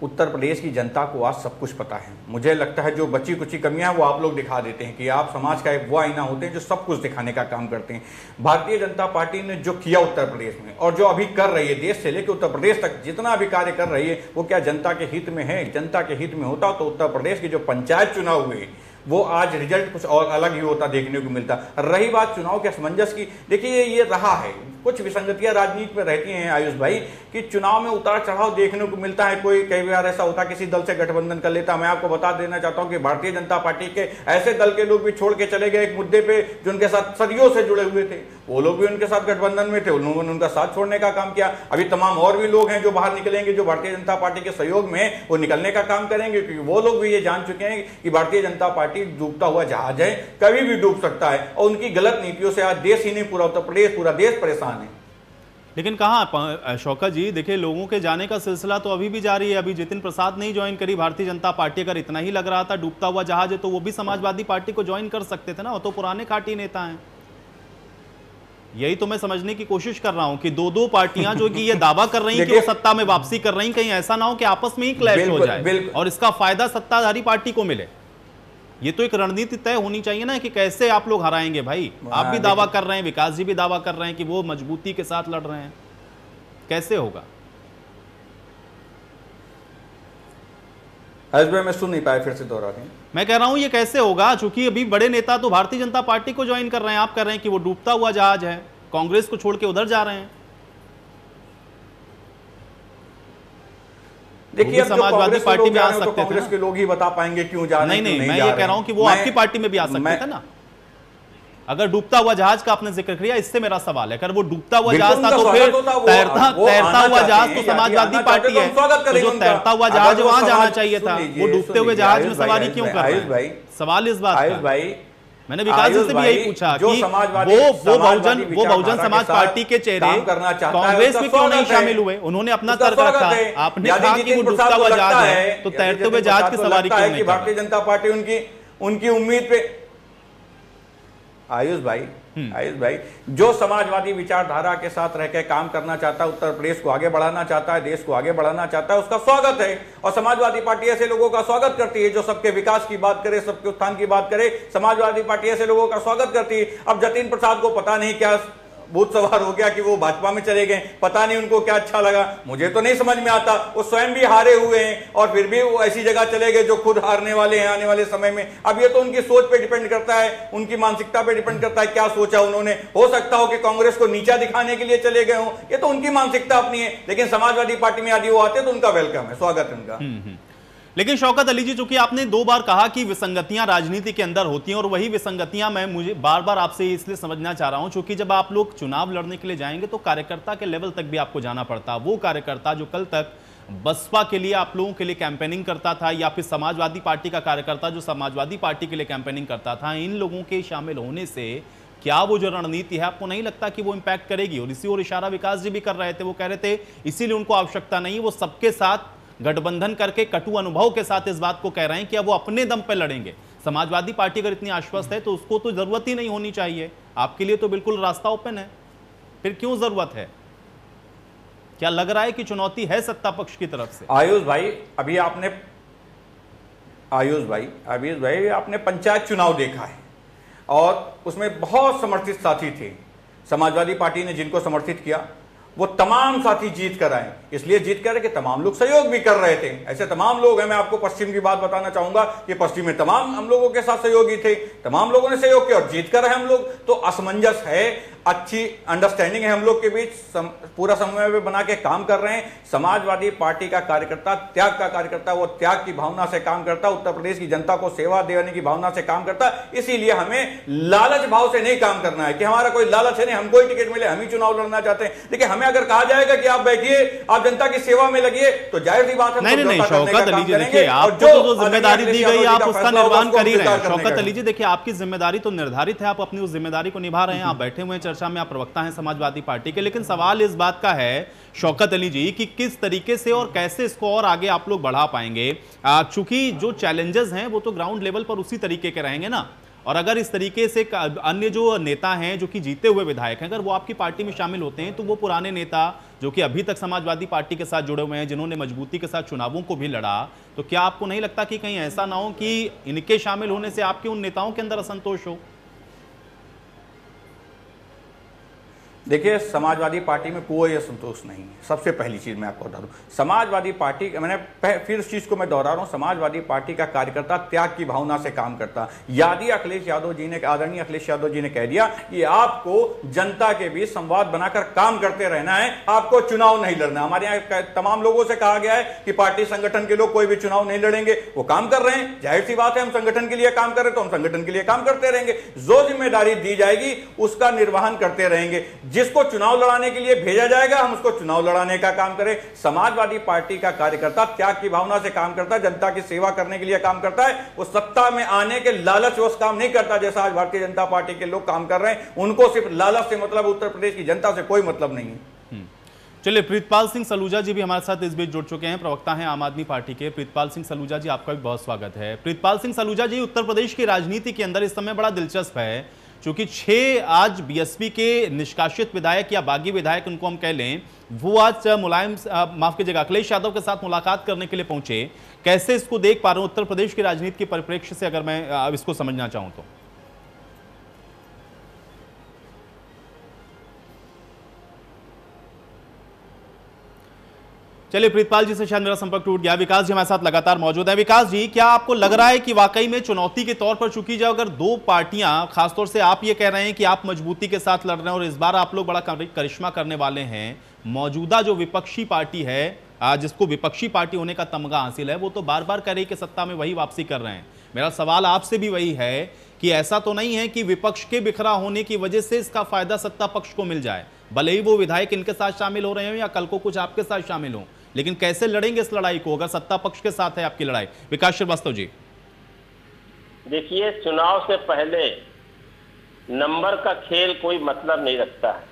उत्तर प्रदेश की जनता को आज सब कुछ पता है। मुझे लगता है जो बची कुची कमियां वो आप लोग दिखा देते हैं कि आप समाज का एक वो आईना होते हैं जो सब कुछ दिखाने का काम करते हैं। भारतीय जनता पार्टी ने जो किया उत्तर प्रदेश में और जो अभी कर रही है, देश से लेकर उत्तर प्रदेश तक जितना भी कार्य कर रही है, वो क्या जनता के हित में है? जनता के हित में होता तो उत्तर प्रदेश के जो पंचायत चुनाव हुए वो आज रिजल्ट कुछ और अलग ही होता, देखने को मिलता। रही बात चुनाव के असमंजस की, देखिए ये रहा है, कुछ विसंगतियां राजनीति में रहती हैं आयुष भाई, कि चुनाव में उतार चढ़ाव देखने को मिलता है। कोई कई बार ऐसा होता है किसी दल से गठबंधन कर लेता। मैं आपको बता देना चाहता हूं कि भारतीय जनता पार्टी के ऐसे दल के लोग भी छोड़ के चले गए एक मुद्दे पे जो उनके साथ सदियों से जुड़े हुए थे, वो लोग भी उनके साथ गठबंधन में थे, उन्होंने उनका साथ छोड़ने का काम किया। अभी तमाम और भी लोग हैं जो बाहर निकलेंगे, जो भारतीय जनता पार्टी के सहयोग में वो निकलने का काम करेंगे, क्योंकि वो लोग भी ये जान चुके हैं कि भारतीय जनता पार्टी डूबता हुआ जहाज है, कभी भी डूब सकता है। और उनकी गलत नीतियों से आज देश ही नहीं, पूरा उत्तर प्रदेश, पूरा देश परेशान है। लेकिन कहाँ शौकत जी, देखिए लोगों के जाने का सिलसिला तो अभी भी जारी है। अभी जितिन प्रसाद नहीं ज्वाइन करी भारतीय जनता पार्टी। अगर इतना ही लग रहा था डूबता हुआ जहाज है तो वो भी समाजवादी पार्टी को ज्वाइन कर सकते थे ना, वो तो पुराने खाटी नेता हैं। यही तो मैं समझने की कोशिश कर रहा हूं कि दो पार्टियां जो कि ये दावा कर रही हैं कि वो सत्ता में वापसी कर रही हैं, कहीं ऐसा ना हो कि आपस में ही क्लैश हो जाए और इसका फायदा सत्ताधारी पार्टी को मिले। ये तो एक रणनीति तय होनी चाहिए ना कि कैसे आप लोग हराएंगे भाई। आप भी दावा कर रहे हैं, विकास जी भी दावा कर रहे हैं कि वो मजबूती के साथ लड़ रहे हैं, कैसे होगा? मैं सुन नहीं पाया, फिर से दोहरा दें। मैं कह रहा हूं ये कैसे होगा, चूंकि अभी बड़े नेता तो भारतीय जनता पार्टी को ज्वाइन कर रहे हैं, आप कह रहे हैं कि वो डूबता हुआ जहाज है, कांग्रेस को छोड़ के उधर जा रहे हैं। देखिए समाजवादी पार्टी में आ सकते थे, कांग्रेस के लोग ही बता पाएंगे क्यों जा रहे हैं। नहीं, मैं ये कह रहा हूं कि वो आपकी पार्टी में भी आ सकते थे ना। अगर डूबता हुआ जहाज का आपने जिक्र किया, इससे मेरा सवाल है, अगर वो डूबता हुआ जहाज था तो फिर तैरता हुआ जहाज तो समाजवादी पार्टी है, तो जो तैरता हुआ जहाज वहां जाना चाहिए था, वो डूबते हुए जहाज में सवारी क्यों कर रहे हैं? सवाल इस बात का। मैंने विकास जी से भी यही पूछा कि वो बहुजन समाज पार्टी के चेहरे कांग्रेस में क्यों नहीं शामिल हुए? उन्होंने अपना तर्क रखा। आपने कहा कि वो डूबता हुआ जहाज है तो तैरते हुए जहाज की सवारी क्यों नहीं? भारतीय जनता पार्टी उनकी उम्मीद पे आयुष भाई जो समाजवादी विचारधारा के साथ रहकर काम करना चाहता है, उत्तर प्रदेश को आगे बढ़ाना चाहता है, देश को आगे बढ़ाना चाहता है, उसका स्वागत है। और समाजवादी पार्टी ऐसे लोगों का स्वागत करती है जो सबके विकास की बात करे, सबके उत्थान की बात करे। समाजवादी पार्टी ऐसे लोगों का स्वागत करती है। अब जतिन प्रसाद को पता नहीं क्या भूत सवार हो गया कि वो भाजपा में चले गए, पता नहीं उनको क्या अच्छा लगा, मुझे तो नहीं समझ में आता। वो स्वयं भी हारे हुए हैं और फिर भी वो ऐसी जगह चले गए जो खुद हारने वाले हैं आने वाले समय में। अब ये तो उनकी सोच पे डिपेंड करता है, उनकी मानसिकता पे डिपेंड करता है, क्या सोचा उन्होंने। हो सकता हो कि कांग्रेस को नीचा दिखाने के लिए चले गए हो, ये तो उनकी मानसिकता अपनी है। लेकिन समाजवादी पार्टी में यदि वो आते तो उनका वेलकम है, स्वागत है उनका। लेकिन शौकत अली जी, चूंकि आपने 2 बार कहा कि विसंगतियां राजनीति के अंदर होती हैं, और वही विसंगतियां मैं मुझे बार बार आपसे इसलिए समझना चाह रहा हूं क्योंकि जब आप लोग चुनाव लड़ने के लिए जाएंगे तो कार्यकर्ता के लेवल तक भी आपको जाना पड़ता है। वो कार्यकर्ता जो कल तक बसपा के लिए आप लोगों के लिए कैंपेनिंग करता था, या फिर समाजवादी पार्टी का कार्यकर्ता जो समाजवादी पार्टी के लिए कैंपेनिंग करता था, इन लोगों के शामिल होने से क्या वो जो रणनीति है आपको नहीं लगता कि वो इंपैक्ट करेगी? और इसी और इशारा विकास जी भी कर रहे थे, वो कह रहे थे इसीलिए उनको आवश्यकता नहीं, वो सबके साथ गठबंधन करके कटु अनुभव के साथ इस बात को कह रहे हैं कि अब वो अपने दम पे लड़ेंगे। समाजवादी पार्टी अगर इतनी आश्वस्त है तो उसको तो जरूरत ही नहीं होनी चाहिए, आपके लिए तो बिल्कुल रास्ता ओपन है, फिर क्यों जरूरत है? क्या लग रहा है कि चुनौती है सत्ता पक्ष की तरफ से? आयुष भाई आपने पंचायत चुनाव देखा है और उसमें बहुत समर्थित साथी थे। समाजवादी पार्टी ने जिनको समर्थित किया वो तमाम साथी जीत कर आए, इसलिए जीत कर कि तमाम लोग सहयोग भी कर रहे थे। ऐसे तमाम लोग हैं, मैं आपको पश्चिम की बात बताना चाहूंगा कि पश्चिम में तमाम हम लोगों के साथ सहयोगी थे, तमाम लोगों ने सहयोग किया और जीत कर रहे हम लोग। तो असमंजस है, अच्छी अंडरस्टैंडिंग है हम लोग के बीच, पूरा समन्वय बना के काम कर रहे हैं। समाजवादी पार्टी का कार्यकर्ता त्याग का कार्यकर्ता, वो त्याग की भावना से काम करता, उत्तर प्रदेश की जनता को सेवा देने की भावना से काम करता। इसीलिए हमें लालच भाव से नहीं काम करना है कि हमारा कोई लालच है नहीं, हमको ही टिकट मिले, हम ही चुनाव लड़ना चाहते हैं। देखिए हमें अगर कहा जाएगा कि आप बैठिए, आप जनता की सेवा में लगिए, तो जाहिर सी बात है नहीं शौकत अली जी, देखिए आपको जो जिम्मेदारी दी गई आप उसका निर्वहन कर ही रहे हैं। शौकत अली जी देखिए आपकी जिम्मेदारी तो निर्धारित है, आप अपनी उस जिम्मेदारी को निभा रहे हैं, आप बैठे हुए हैं चर्चा में, आप प्रवक्ता हैं समाजवादी पार्टी के। लेकिन सवाल इस बात का है शौकत अली जी कि किस तरीके से और कैसे इसको और आगे आप लोग बढ़ा पाएंगे, चूंकि जो चैलेंजेस हैं वो तो ग्राउंड लेवल पर उसी तरीके के रहेंगे ना, और अगर इस तरीके से अन्य जो नेता हैं जो कि जीते हुए विधायक हैं अगर वो आपकी पार्टी में शामिल होते हैं तो वो पुराने नेता जो कि अभी तक समाजवादी पार्टी के साथ जुड़े हुए हैं, जिन्होंने मजबूती के साथ चुनावों को भी लड़ा, तो क्या आपको नहीं लगता कि कहीं ऐसा ना हो कि इनके शामिल होने से आपके उन नेताओं के अंदर असंतोष हो? देखिए, समाजवादी पार्टी में कोई असंतोष नहीं है। सबसे पहली चीज मैं आपको बता दूं, समाजवादी पार्टी, मैंने फिर इस चीज को मैं दोहरा रहा हूं, समाजवादी पार्टी का कार्यकर्ता त्याग की भावना से काम करता। यदि अखिलेश यादव जी ने, आदरणीय अखिलेश यादव जी ने कह दिया कि आपको जनता के बीच संवाद बनाकर काम करते रहना है, आपको चुनाव नहीं लड़ना। हमारे यहाँ तमाम लोगों से कहा गया है कि पार्टी संगठन के लोग कोई भी चुनाव नहीं लड़ेंगे, वो काम कर रहे हैं। जाहिर सी बात है, हम संगठन के लिए काम कर रहे तो हम संगठन के लिए काम करते रहेंगे। जो जिम्मेदारी दी जाएगी उसका निर्वहन करते रहेंगे। जिसको चुनाव लड़ाने के लिए भेजा जाएगा हम उसको चुनाव लड़ाने का काम करें। समाजवादी पार्टी का कार्यकर्ता त्याग की भावना से काम करता है, जनता की सेवा करने के लिए काम करता है। वो सत्ता में आने के लालच वश काम नहीं करता, जैसा आज भारतीय जनता पार्टी के लोग काम कर रहे हैं। उनको सिर्फ लालच से मतलब, उत्तर प्रदेश की जनता से कोई मतलब नहीं है। चलिए, प्रीतपाल सिंह सलूजा जी भी हमारे साथ इस बीच जुड़ चुके हैं, प्रवक्ता हैं आम आदमी पार्टी के। प्रीतपाल सिंह सलूजा जी, आपका भी बहुत स्वागत है। प्रीतपाल सिंह सलूजा जी, उत्तर प्रदेश की राजनीति के अंदर इस समय बड़ा दिलचस्प है, क्योंकि 6 आज बीएसपी के निष्कासित विधायक या बागी विधायक उनको हम कह लें, वो आज माफ कीजिएगा, अखिलेश यादव के साथ मुलाकात करने के लिए पहुंचे। कैसे इसको देख पा रहे हो उत्तर प्रदेश की राजनीति के परिप्रेक्ष्य से, अगर मैं अब इसको समझना चाहूं तो? चलिए, प्रीतपाल जी से शायद मेरा संपर्क टूट गया। विकास जी हमारे साथ लगातार मौजूद है। विकास जी, क्या आपको लग रहा है कि वाकई में चुनौती के तौर पर चुकी जाए अगर दो पार्टियां, खासतौर से आप ये कह रहे हैं कि आप मजबूती के साथ लड़ रहे हैं और इस बार आप लोग बड़ा करिश्मा करने वाले हैं, मौजूदा जो विपक्षी पार्टी है, जिसको विपक्षी पार्टी होने का तमगा हासिल है, वो तो बार बार कह रही है कि सत्ता में वही वापसी कर रहे हैं। मेरा सवाल आपसे भी वही है कि ऐसा तो नहीं है कि विपक्ष के बिखरा होने की वजह से इसका फायदा सत्ता पक्ष को मिल जाए, भले ही वो विधायक इनके साथ शामिल हो रहे हो या कल को कुछ आपके साथ शामिल हो, लेकिन कैसे लड़ेंगे इस लड़ाई को अगर सत्ता पक्ष के साथ है आपकी लड़ाई? विकास श्रीवास्तव जी, देखिए, चुनाव से पहले नंबर का खेल कोई मतलब नहीं रखता है।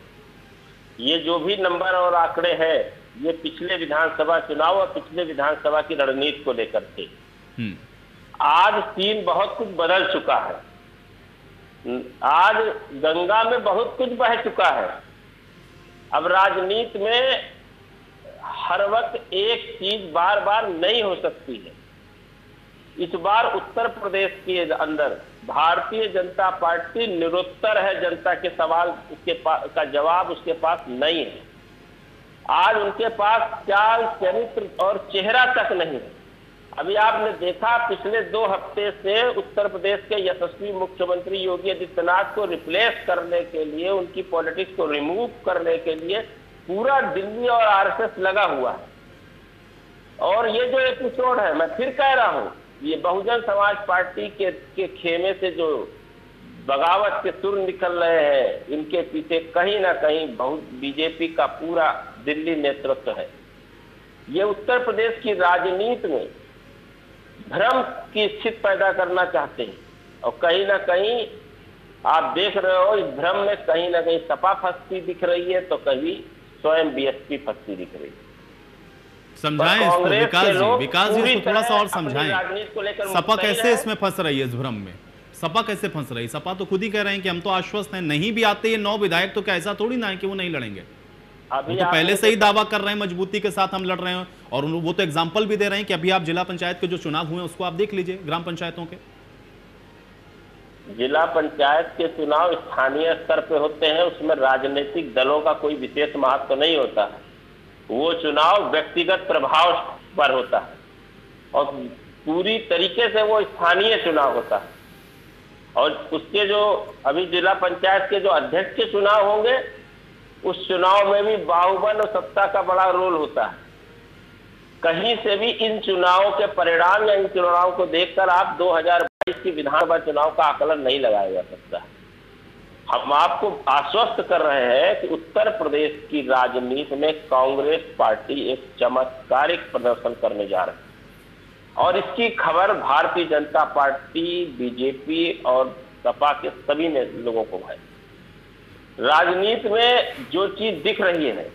ये जो भी नंबर और आंकड़े हैं, ये पिछले विधानसभा चुनाव और पिछले विधानसभा की रणनीति को लेकर थे। आज सीन बहुत कुछ बदल चुका है। आज गंगा में बहुत कुछ बह चुका है। अब राजनीति में हर वक्त एक चीज बार बार नहीं हो सकती है। इस बार उत्तर प्रदेश के अंदर भारतीय जनता पार्टी निरुत्तर है। जनता के सवाल का जवाब उसके पास नहीं है। आज उनके पास चाल, चरित्र और चेहरा तक नहीं है। अभी आपने देखा, पिछले 2 हफ्ते से उत्तर प्रदेश के यशस्वी मुख्यमंत्री योगी आदित्यनाथ को रिप्लेस करने के लिए, उनकी पॉलिटिक्स को रिमूव करने के लिए पूरा दिल्ली और आरएसएस लगा हुआ है। और ये जो एपिसोड है, मैं फिर कह रहा हूं, ये बहुजन समाज पार्टी के खेमे से जो बगावत के सुर निकल रहे हैं, इनके पीछे कहीं ना कहीं बहुत बीजेपी का पूरा दिल्ली नेतृत्व है। ये उत्तर प्रदेश की राजनीति में भ्रम की स्थिति पैदा करना चाहते हैं और कहीं ना कहीं आप देख रहे हो, इस भ्रम में कहीं ना कहीं सपा फंसती दिख रही है तो कहीं स्वयं बीएसपी फंसती दिख रही है। समझाएं इसको विकास जी इसको थोड़ा सा और समझाएं। सपा कैसे इसमें फंस रही है? इस भ्रम में सपा कैसे फंस रही है? सपा तो खुद ही कह रहे हैं कि हम तो आश्वस्त हैं, नहीं भी आते ये 9 विधायक तो क्या ऐसा थोड़ी ना है कि वो नहीं लड़ेंगे। वो तो पहले से ही दावा कर रहे हैं मजबूती के साथ हम लड़ रहे हैं, और वो तो एग्जाम्पल भी दे रहे हैं कि अभी आप जिला पंचायत के जो चुनाव हुए उसको आप देख लीजिए, ग्राम पंचायतों के। जिला पंचायत के चुनाव स्थानीय स्तर पे होते हैं, उसमें राजनीतिक दलों का कोई विशेष महत्व नहीं होता है। वो चुनाव व्यक्तिगत प्रभाव पर होता है और पूरी तरीके से वो स्थानीय चुनाव होता है। और उसके जो अभी जिला पंचायत के जो अध्यक्ष के चुनाव होंगे, उस चुनाव में भी बाहुबल और सत्ता का बड़ा रोल होता है। कहीं से भी इन चुनावों के परिणाम या इन चुनावों को देखकर आप 2022 की विधानसभा चुनाव का आकलन नहीं लगाया जा सकता। हम आपको आश्वस्त कर रहे हैं कि उत्तर प्रदेश की राजनीति में कांग्रेस पार्टी एक चमत्कारिक प्रदर्शन करने जा रही है और इसकी खबर भारतीय जनता पार्टी, बीजेपी और सपा के सभी लोगों को है। राजनीति में जो चीज दिख रही है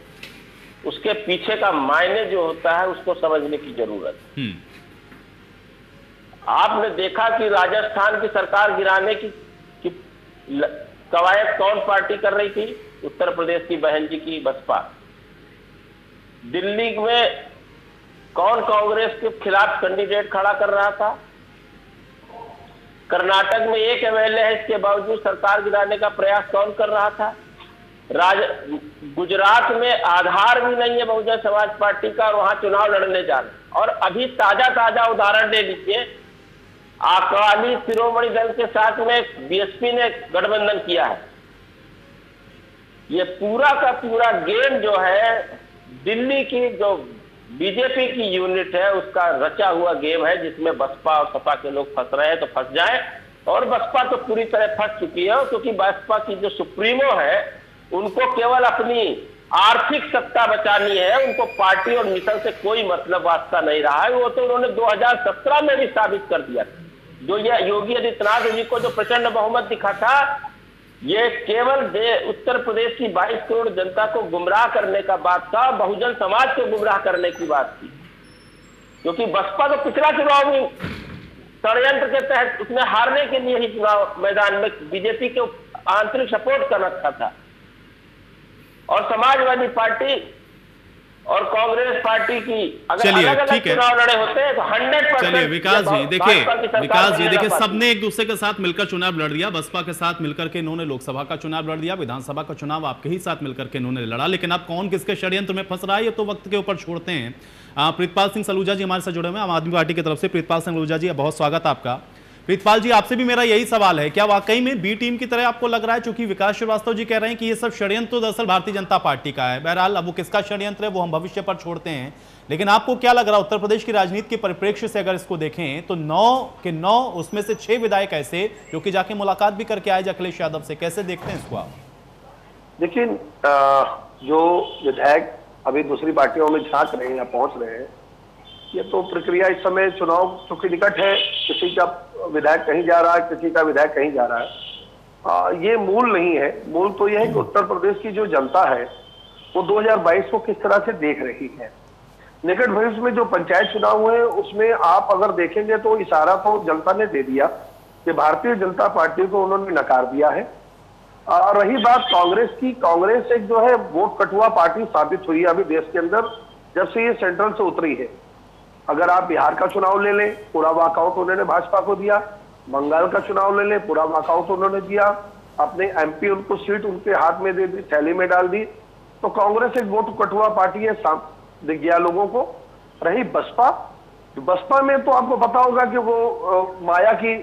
उसके पीछे का मायने जो होता है उसको समझने की जरूरत है। आपने देखा कि राजस्थान की सरकार गिराने की कवायद कौन पार्टी कर रही थी? उत्तर प्रदेश की बहन जी की बसपा। दिल्ली में कौन कांग्रेस के खिलाफ कैंडिडेट खड़ा कर रहा था? कर्नाटक में एक एमएलए है, इसके बावजूद सरकार गिराने का प्रयास कौन कर रहा था? गुजरात में आधार भी नहीं है बहुजन समाज पार्टी का, और वहां चुनाव लड़ने जा रहे। और अभी ताजा उदाहरण ले लीजिए, अकाली शिरोमणि दल के साथ में बीएसपी ने गठबंधन किया है। ये पूरा का पूरा गेम जो है दिल्ली की जो बीजेपी की यूनिट है उसका रचा हुआ गेम है, जिसमें बसपा और सपा के लोग फंस रहे हैं तो फंस जाएं। और बसपा तो पूरी तरह फंस चुकी है, क्योंकि बसपा की जो सुप्रीमो है उनको केवल अपनी आर्थिक सत्ता बचानी है, उनको पार्टी और मिशन से कोई मतलब वास्ता नहीं रहा है। वो तो उन्होंने 2017 में भी साबित कर दिया। जो ये योगी आदित्यनाथ जी को जो प्रचंड बहुमत दिखा था, ये केवल उत्तर प्रदेश की 22 करोड़ जनता को गुमराह करने का बात था, बहुजन समाज को गुमराह करने की बात थी। क्योंकि बसपा तो पिछला चुनाव में षड्यंत्र के तहत उसने हारने के लिए ही चुनाव मैदान में बीजेपी के आंतरिक सपोर्ट कर रखा था। और समाजवादी पार्टी और कांग्रेस पार्टी की अगर अलग-अलग चुनाव लड़े होते हैं तो 100%। चलिए विकास जी देखिए सबने एक दूसरे के साथ मिलकर चुनाव लड़ दिया। बसपा के साथ मिलकर के इन्होंने लोकसभा का चुनाव लड़ दिया, विधानसभा का चुनाव आपके ही साथ मिलकर के इन्होंने लड़ा। लेकिन अब कौन किसके षड्यंत्र में फंस रहा है ये तो वक्त के ऊपर छोड़ते हैं। प्रीतपाल सिंह सलूजा जी हमारे साथ जुड़े हुए हैं आम आदमी पार्टी की तरफ से। प्रीतपाल सिंह सलूजा जी बहुत स्वागत आपका। प्रीतपाल जी आपसे भी मेरा यही सवाल है, क्या वाकई में बी टीम की तरह आपको लग रहा है? चूंकि विकास श्रीवास्तव जी कह रहे हैं कि ये सब षड्यंत्र तो दरअसल भारतीय जनता पार्टी का है। बहरहाल अब वो किसका षड्यंत्र है वो हम भविष्य पर छोड़ते हैं, लेकिन आपको क्या लग रहा है उत्तर प्रदेश की राजनीति के परिप्रेक्ष्य से अगर इसको देखें तो 9 के 9 उसमें से 6 विधायक ऐसे जो कि जाके मुलाकात भी करके आए अखिलेश यादव से, कैसे देखते हैं इसको आप? देखिए जो विधायक अभी दूसरी पार्टियों में झांक रहे हैं या पहुंच रहे हैं, ये तो प्रक्रिया इस समय चुनाव चूंकि निकट है, किसी का विधायक कहीं जा रहा है, किसी का विधायक कहीं जा रहा है, ये मूल नहीं है। मूल तो यह है कि उत्तर प्रदेश की जो जनता है वो 2022 को किस तरह से देख रही है। निकट भविष्य में जो पंचायत चुनाव हुए उसमें आप अगर देखेंगे तो इशारा तो जनता ने दे दिया कि भारतीय जनता पार्टी को उन्होंने नकार दिया है। रही बात कांग्रेस की, कांग्रेस एक जो है वोट कटुआ पार्टी साबित हुई है अभी देश के अंदर जब से ये सेंट्रल से उतरी है। अगर आप बिहार का चुनाव ले लें, पूरा वॉकआउट उन्होंने भाजपा को दिया। बंगाल का चुनाव ले लें, पूरा वॉकआउट उन्होंने दिया। अपने एमपी उनको सीट उनके हाथ में दे दी, थैली में डाल दी। तो कांग्रेस एक वोट कटुआ पार्टी है, दिख गया लोगों को। रही बसपा, बसपा में तो आपको पता होगा कि वो माया की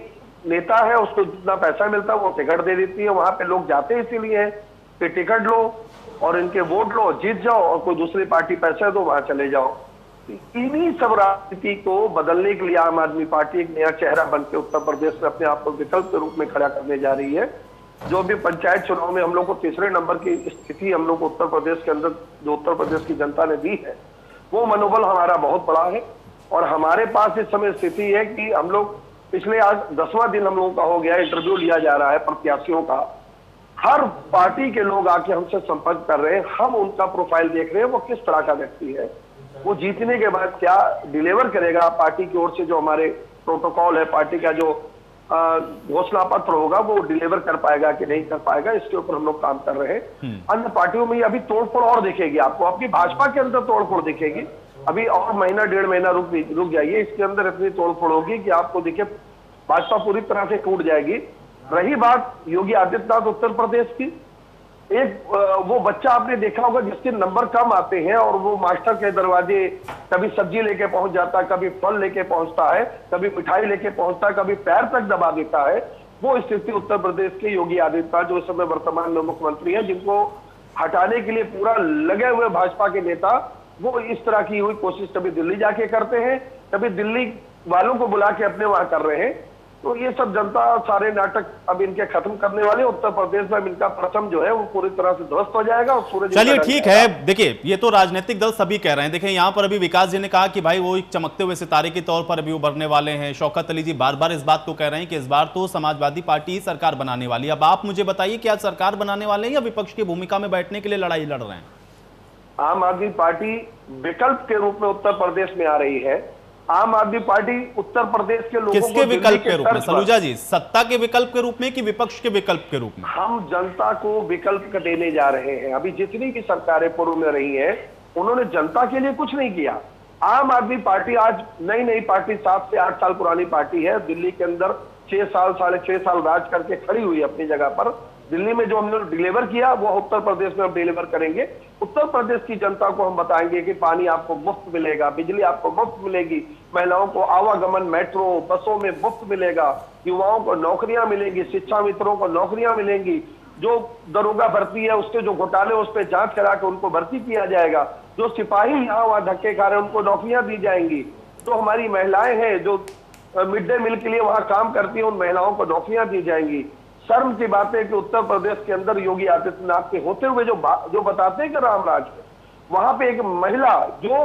नेता है, उसको जितना पैसा मिलता है वो टिकट दे देती है। वहां पे लोग जाते इसीलिए है कि टिकट लो और इनके वोट लो, जीत जाओ, और कोई दूसरी पार्टी पैसे दो वहां चले जाओ। इन्हीं सब राजनीति को बदलने के लिए आम आदमी पार्टी एक नया चेहरा बनकर उत्तर प्रदेश में अपने आप को विकल्प के रूप में खड़ा करने जा रही है। जो भी पंचायत चुनाव में हम लोग को तीसरे नंबर की स्थिति हम लोग को उत्तर प्रदेश के अंदर जो उत्तर प्रदेश की जनता ने दी है, वो मनोबल हमारा बहुत बड़ा है। और हमारे पास इस समय स्थिति है कि हम लोग पिछले आज 10वां दिन हम लोगों का हो गया, इंटरव्यू लिया जा रहा है प्रत्याशियों का। हर पार्टी के लोग आके हमसे संपर्क कर रहे हैं, हम उनका प्रोफाइल देख रहे हैं, वो किस तरह का व्यक्ति है, वो जीतने के बाद क्या डिलीवर करेगा पार्टी की ओर से। जो हमारे प्रोटोकॉल है, पार्टी का जो घोषणा पत्र होगा वो डिलीवर कर पाएगा कि नहीं कर पाएगा, इसके ऊपर हम लोग काम कर रहे हैं। अन्य पार्टियों में अभी तोड़फोड़ और दिखेगी आपको, आपकी भाजपा के अंदर तोड़फोड़ दिखेगी। अभी और महीना 1.5 महीना रुक जाइए, इसके अंदर इतनी तोड़फोड़ होगी कि आपको देखिए भाजपा पूरी तरह से टूट जाएगी। रही बात योगी आदित्यनाथ उत्तर प्रदेश की, एक वो बच्चा आपने देखा होगा जिसके नंबर कम आते हैं और वो मास्टर के दरवाजे कभी सब्जी लेके पहुंच जाता है, कभी फल लेके पहुंचता है, कभी मिठाई लेके पहुंचता है, कभी पैर तक दबा देता है। वो स्थिति उत्तर प्रदेश के योगी आदित्यनाथ जो इस समय वर्तमान में मुख्यमंत्री हैं, जिनको हटाने के लिए पूरा लगे हुए भाजपा के नेता, वो इस तरह की हुई कोशिश कभी दिल्ली जाके करते हैं, कभी दिल्ली वालों को बुला के अपने वहां कर रहे हैं। तो ये सब जनता सारे नाटक अब इनके खत्म करने वाले। उत्तर प्रदेश में इनका प्रथम जो है वो पूरी तरह से ध्वस्त हो जाएगा और सूरज। चलिए ठीक है, देखिए ये तो राजनीतिक दल सभी कह रहे हैं। देखिए यहाँ पर अभी विकास जी ने कहा कि भाई वो एक चमकते हुए सितारे के तौर पर अभी उभरने वाले हैं। शौकत अली जी बार बार इस बात को कह रहे हैं कि इस बार तो समाजवादी पार्टी ही सरकार बनाने वाली है। अब आप मुझे बताइए कि आज सरकार बनाने वाले हैं या विपक्ष की भूमिका में बैठने के लिए लड़ाई लड़ रहे हैं? आम आदमी पार्टी विकल्प के रूप में उत्तर प्रदेश में आ रही है। आम आदमी पार्टी उत्तर प्रदेश के लोगों किसके को विकल्प के रूप में तर्ज पर- सलूजा जी, सत्ता के विकल्प के रूप में कि विपक्ष के विकल्प के रूप में? हम जनता को विकल्प देने जा रहे हैं। अभी जितनी भी सरकारें पूर्व में रही हैं, उन्होंने जनता के लिए कुछ नहीं किया। आम आदमी पार्टी आज नई पार्टी, 7 से 8 साल पुरानी पार्टी है। दिल्ली के अंदर 6 साल, 6.5 साल राज करके खड़ी हुई अपनी जगह पर। दिल्ली में जो हमने डिलीवर किया वो उत्तर प्रदेश में हम डिलीवर करेंगे। उत्तर प्रदेश की जनता को हम बताएंगे कि पानी आपको मुफ्त मिलेगा, बिजली आपको मुफ्त मिलेगी, महिलाओं को आवागमन मेट्रो बसों में मुफ्त मिलेगा, युवाओं को नौकरियां मिलेंगी, शिक्षा मित्रों को नौकरियां मिलेंगी, जो दरोगा भर्ती है उसके जो घोटाले उस पर जांच करा के उनको भर्ती किया जाएगा, जो सिपाही यहाँ वहां धक्के खा रहे हैं उनको नौकरियां दी जाएंगी, जो हमारी महिलाएं हैं जो मिड डे मील के लिए वहां काम करती हैं उन महिलाओं को नौकरियां दी जाएंगी। शर्म की बात है कि उत्तर प्रदेश के अंदर योगी आदित्यनाथ के होते हुए जो बताते हैं कि रामराज है, वहां पे एक महिला जो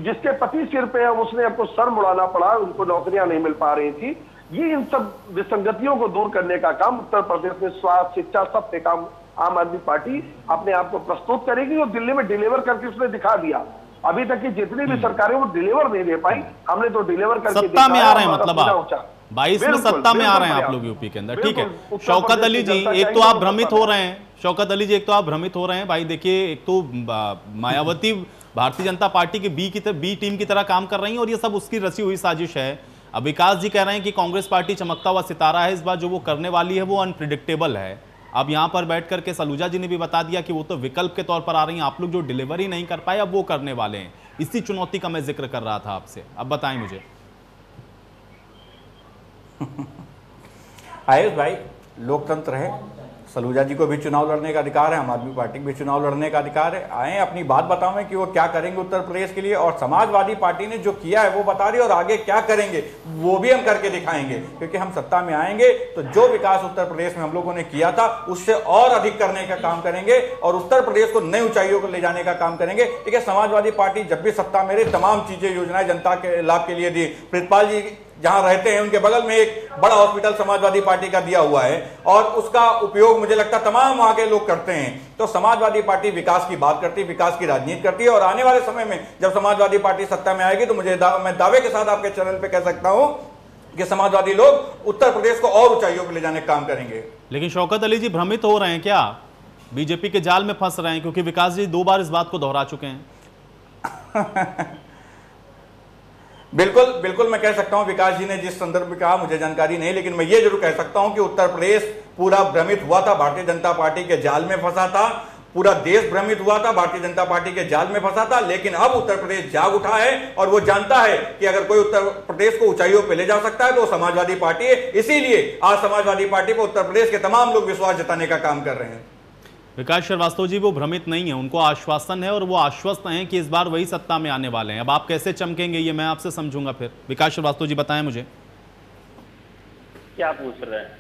जिसके पति सिर पे है उसने आपको सर मुड़ाना पड़ा, उनको नौकरियां नहीं मिल पा रही थी। ये इन सब विसंगतियों को दूर करने का काम उत्तर प्रदेश में स्वास्थ्य, शिक्षा, सब पे काम आम आदमी पार्टी अपने आप को प्रस्तुत करेगी और दिल्ली में डिलीवर करके उसने दिखा दिया। अभी तक की जितनी भी सरकारें वो डिलीवर नहीं दे पाई, हमने तो डिलीवर करके सत्ता में आ रहे हैं, हमारा मतलब पूरा आप ऊंचा। 22 में बिल्कुल, सत्ता में आ रहे हैं बिल्कुल आप लोग यूपी के अंदर, ठीक है। बिल्कुल, उत्तर शौकत प्रदेश अली की जी, जनता एक तो चाहेगी आप तो भ्रमित सत्ता हो रहे हैं, शौकत अली जी एक तो आप भ्रमित हो रहे हैं भाई। देखिए, एक तो मायावती भारतीय जनता पार्टी के बी टीम की तरह काम कर रही है और ये सब उसकी रची हुई साजिश है। अब विकास जी कह रहे हैं कि कांग्रेस पार्टी चमकता हुआ सितारा है, इस बार जो वो करने वाली है वो अनप्रिडिक्टेबल है। अब यहाँ पर बैठ करके सलूजा जी ने भी बता दिया कि वो तो विकल्प के तौर पर आ रही हैं, आप लोग जो डिलीवरी नहीं कर पाए अब वो करने वाले हैं। इसी चुनौती का मैं जिक्र कर रहा था आपसे, अब बताएं मुझे। आयुष भाई, लोकतंत्र है, सलूजा जी को भी चुनाव लड़ने का अधिकार है, आम आदमी पार्टी को भी चुनाव लड़ने का अधिकार है। आए अपनी बात बताओ कि वो क्या करेंगे उत्तर प्रदेश के लिए, और समाजवादी पार्टी ने जो किया है वो बता रही है और आगे क्या करेंगे वो भी हम करके दिखाएंगे, क्योंकि हम सत्ता में आएंगे तो जो विकास उत्तर प्रदेश में हम लोगों ने किया था उससे और अधिक करने का काम करेंगे और उत्तर प्रदेश को नई ऊंचाइयों को ले जाने का काम करेंगे। ठीक है, समाजवादी पार्टी जब भी सत्ता में रही तमाम चीजें, योजनाएं जनता के लाभ के लिए दी। प्रितपाल जी जहां रहते हैं उनके बगल में एक बड़ा हॉस्पिटल समाजवादी पार्टी का दिया हुआ है और उसका उपयोग मुझे लगता है तमाम वहां के लोग करते हैं। तो समाजवादी पार्टी विकास की बात करती है, विकास की राजनीति करती है और आने वाले समय में जब समाजवादी पार्टी सत्ता में आएगी तो मैं दावे के साथ आपके चैनल पे कह सकता हूं कि समाजवादी लोग उत्तर प्रदेश को और ऊंचाइयों पर ले जाने का काम करेंगे। लेकिन शौकत अली जी भ्रमित हो रहे हैं क्या? बीजेपी के जाल में फंस रहे हैं, क्योंकि विकास जी 2 बार इस बात को दोहरा चुके हैं। बिल्कुल बिल्कुल, मैं कह सकता हूं विकास जी ने जिस संदर्भ में कहा मुझे जानकारी नहीं, लेकिन मैं ये जरूर कह सकता हूं कि उत्तर प्रदेश पूरा भ्रमित हुआ था, भारतीय जनता पार्टी के जाल में फंसा था, पूरा देश भ्रमित हुआ था, भारतीय जनता पार्टी के जाल में फंसा था। लेकिन अब उत्तर प्रदेश जाग उठा है और वो जानता है कि अगर कोई उत्तर प्रदेश को ऊंचाइयों पे ले जा सकता है तो समाजवादी पार्टी है। इसीलिए आज समाजवादी पार्टी पर उत्तर प्रदेश के तमाम लोग विश्वास जताने का काम कर रहे हैं। विकास श्रीवास्तव जी वो भ्रमित नहीं है, उनको आश्वासन है और वो आश्वस्त हैं कि इस बार वही सत्ता में आने वाले हैं। अब आप कैसे चमकेंगे ये मैं आपसे समझूंगा फिर। विकास श्रीवास्तव जी बताएं मुझे। क्या पूछ रहे हैं?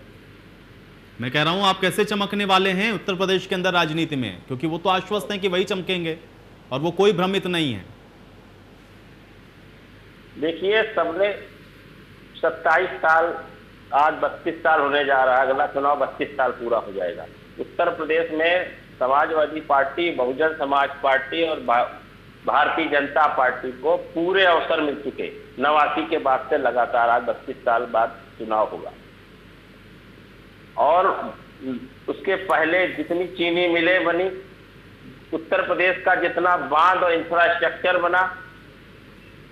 मैं कह रहा हूं आप कैसे चमकने वाले हैं उत्तर प्रदेश के अंदर राजनीति में, क्योंकि वो तो आश्वस्त हैं कि वही चमकेंगे और वो कोई भ्रमित नहीं है। देखिए, सबने 27 साल, आज 32 साल होने जा रहा है, अगला चुनाव 32 साल पूरा हो जाएगा। उत्तर प्रदेश में समाजवादी पार्टी, बहुजन समाज पार्टी और भारतीय जनता पार्टी को पूरे अवसर मिल चुके। 89 के बाद से लगातार आज 32 साल बाद चुनाव होगा और उसके पहले जितनी चीनी मिलें बनी, उत्तर प्रदेश का जितना बांध और इंफ्रास्ट्रक्चर बना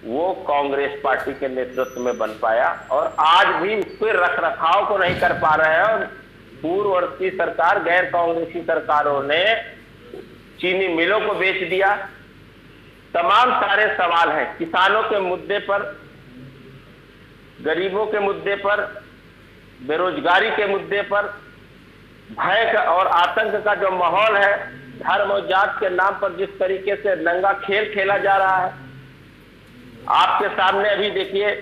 वो कांग्रेस पार्टी के नेतृत्व में बन पाया और आज भी उस पर रख रखाव को नहीं कर पा रहे हैं। और पूर्ववर्ती सरकार, गैर कांग्रेसी सरकारों ने चीनी मिलों को बेच दिया। तमाम सारे सवाल हैं किसानों के मुद्दे पर, गरीबों के मुद्दे पर, बेरोजगारी के मुद्दे पर, भय और आतंक का जो माहौल है, धर्म और जात के नाम पर जिस तरीके से नंगा खेल खेला जा रहा है। आपके सामने अभी देखिए,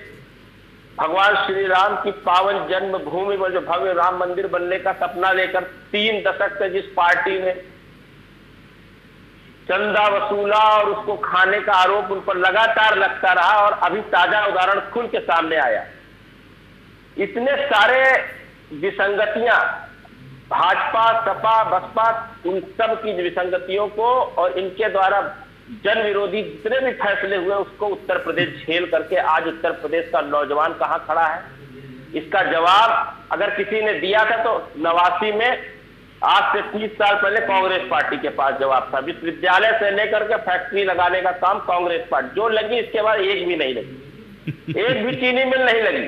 भगवान श्री राम की पावन जन्मभूमि पर जो भव्य राम मंदिर बनने का सपना लेकर 3 दशक से जिस पार्टी ने चंदा वसूला और उसको खाने का आरोप उन पर लगातार लगता रहा और अभी ताजा उदाहरण खुल के सामने आया। इतने सारे विसंगतियां भाजपा, सपा, बसपा, उन सब की विसंगतियों को और इनके द्वारा जन विरोधी जितने भी फैसले हुए उसको उत्तर प्रदेश झेल करके आज उत्तर प्रदेश का नौजवान कहां खड़ा है। इसका जवाब अगर किसी ने दिया था तो 89 में, आज से 30 साल पहले कांग्रेस पार्टी के पास जवाब था। विश्वविद्यालय से लेकर के फैक्ट्री लगाने का काम कांग्रेस पार्टी, जो लगी इसके बाद एक भी नहीं लगी, एक भी चीनी मिल नहीं लगी।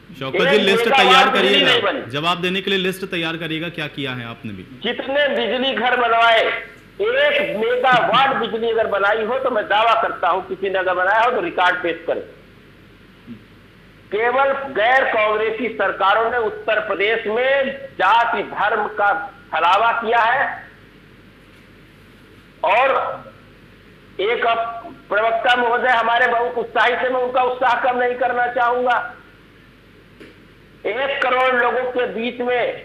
शौकत जी लिस्ट तैयार करिएगा, जवाब देने के लिए लिस्ट तैयार करिएगा, क्या किया है आपने भी। जितने बिजली घर बनवाए, 1 मेगावाट बिजली अगर बनाई हो तो मैं दावा करता हूं किसी ने अगर बनाया हो तो रिकॉर्ड पेश करें। केवल गैर कांग्रेसी सरकारों ने उत्तर प्रदेश में जाति धर्म का फैलावा किया है। और एक प्रवक्ता महोदय हमारे बहुत उत्साहित है, मैं उनका उत्साह कम नहीं करना चाहूंगा। 1 करोड़ लोगों के बीच में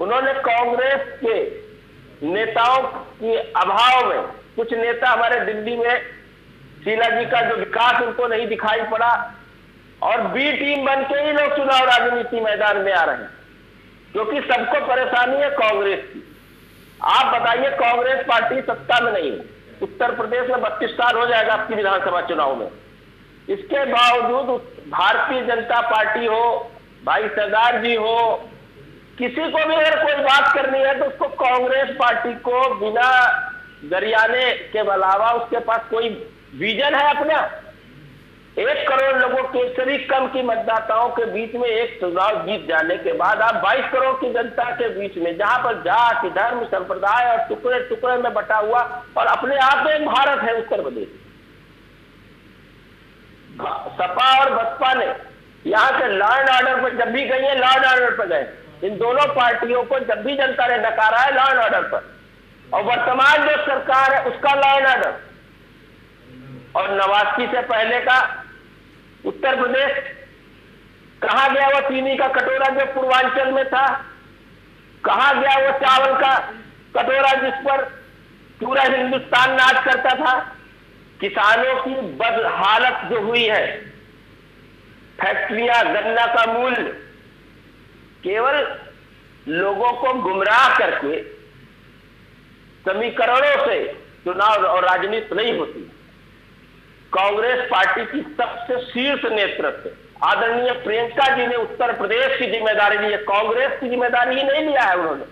उन्होंने कांग्रेस के नेताओं के अभाव में, कुछ नेता हमारे दिल्ली में, शीला जी का जो विकास उनको नहीं दिखाई पड़ा, और बी टीम बन के ही लोग चुनाव राजनीति मैदान में आ रहे हैं, क्योंकि सबको परेशानी है कांग्रेस की। आप बताइए, कांग्रेस पार्टी सत्ता में नहीं है, उत्तर प्रदेश में 32 साल हो जाएगा आपकी विधानसभा चुनाव में। इसके बावजूद भारतीय जनता पार्टी हो, भाई सरदार जी हो, किसी को भी अगर कोई बात करनी है तो उसको कांग्रेस पार्टी को बिना गरियाने के अलावा उसके पास कोई विजन है अपना। 1 करोड़ लोगों के से भी कम की मतदाताओं के बीच में एक चुनाव जीत जाने के बाद आप 22 करोड़ की जनता के बीच में, जहां पर जाति धर्म संप्रदाय और टुकड़े टुकड़े में बटा हुआ और अपने आप में भारत है उत्तर प्रदेश। सपा और बसपा ने यहाँ से लॉ एंड ऑर्डर पर जब भी गई है, लॉ एंड ऑर्डर पर गए। इन दोनों पार्टियों को जब भी जनता ने नकारा है लॉ एंड ऑर्डर पर, और वर्तमान जो सरकार है उसका लॉ एंड ऑर्डर, और 89 से पहले का उत्तर प्रदेश कहां गया वो चीनी का कटोरा जो पूर्वांचल में था, कहां गया वो चावल का कटोरा जिस पर पूरा हिंदुस्तान नाच करता था। किसानों की बद हालत जो हुई है, फैक्ट्रियां, गन्ना का मूल्य, केवल लोगों को गुमराह करके समीकरणों से चुनाव और राजनीति नहीं होती। कांग्रेस पार्टी की सबसे शीर्ष नेतृत्व आदरणीय प्रियंका जी ने उत्तर प्रदेश की जिम्मेदारी ली है, कांग्रेस की जिम्मेदारी ही नहीं लिया है उन्होंने।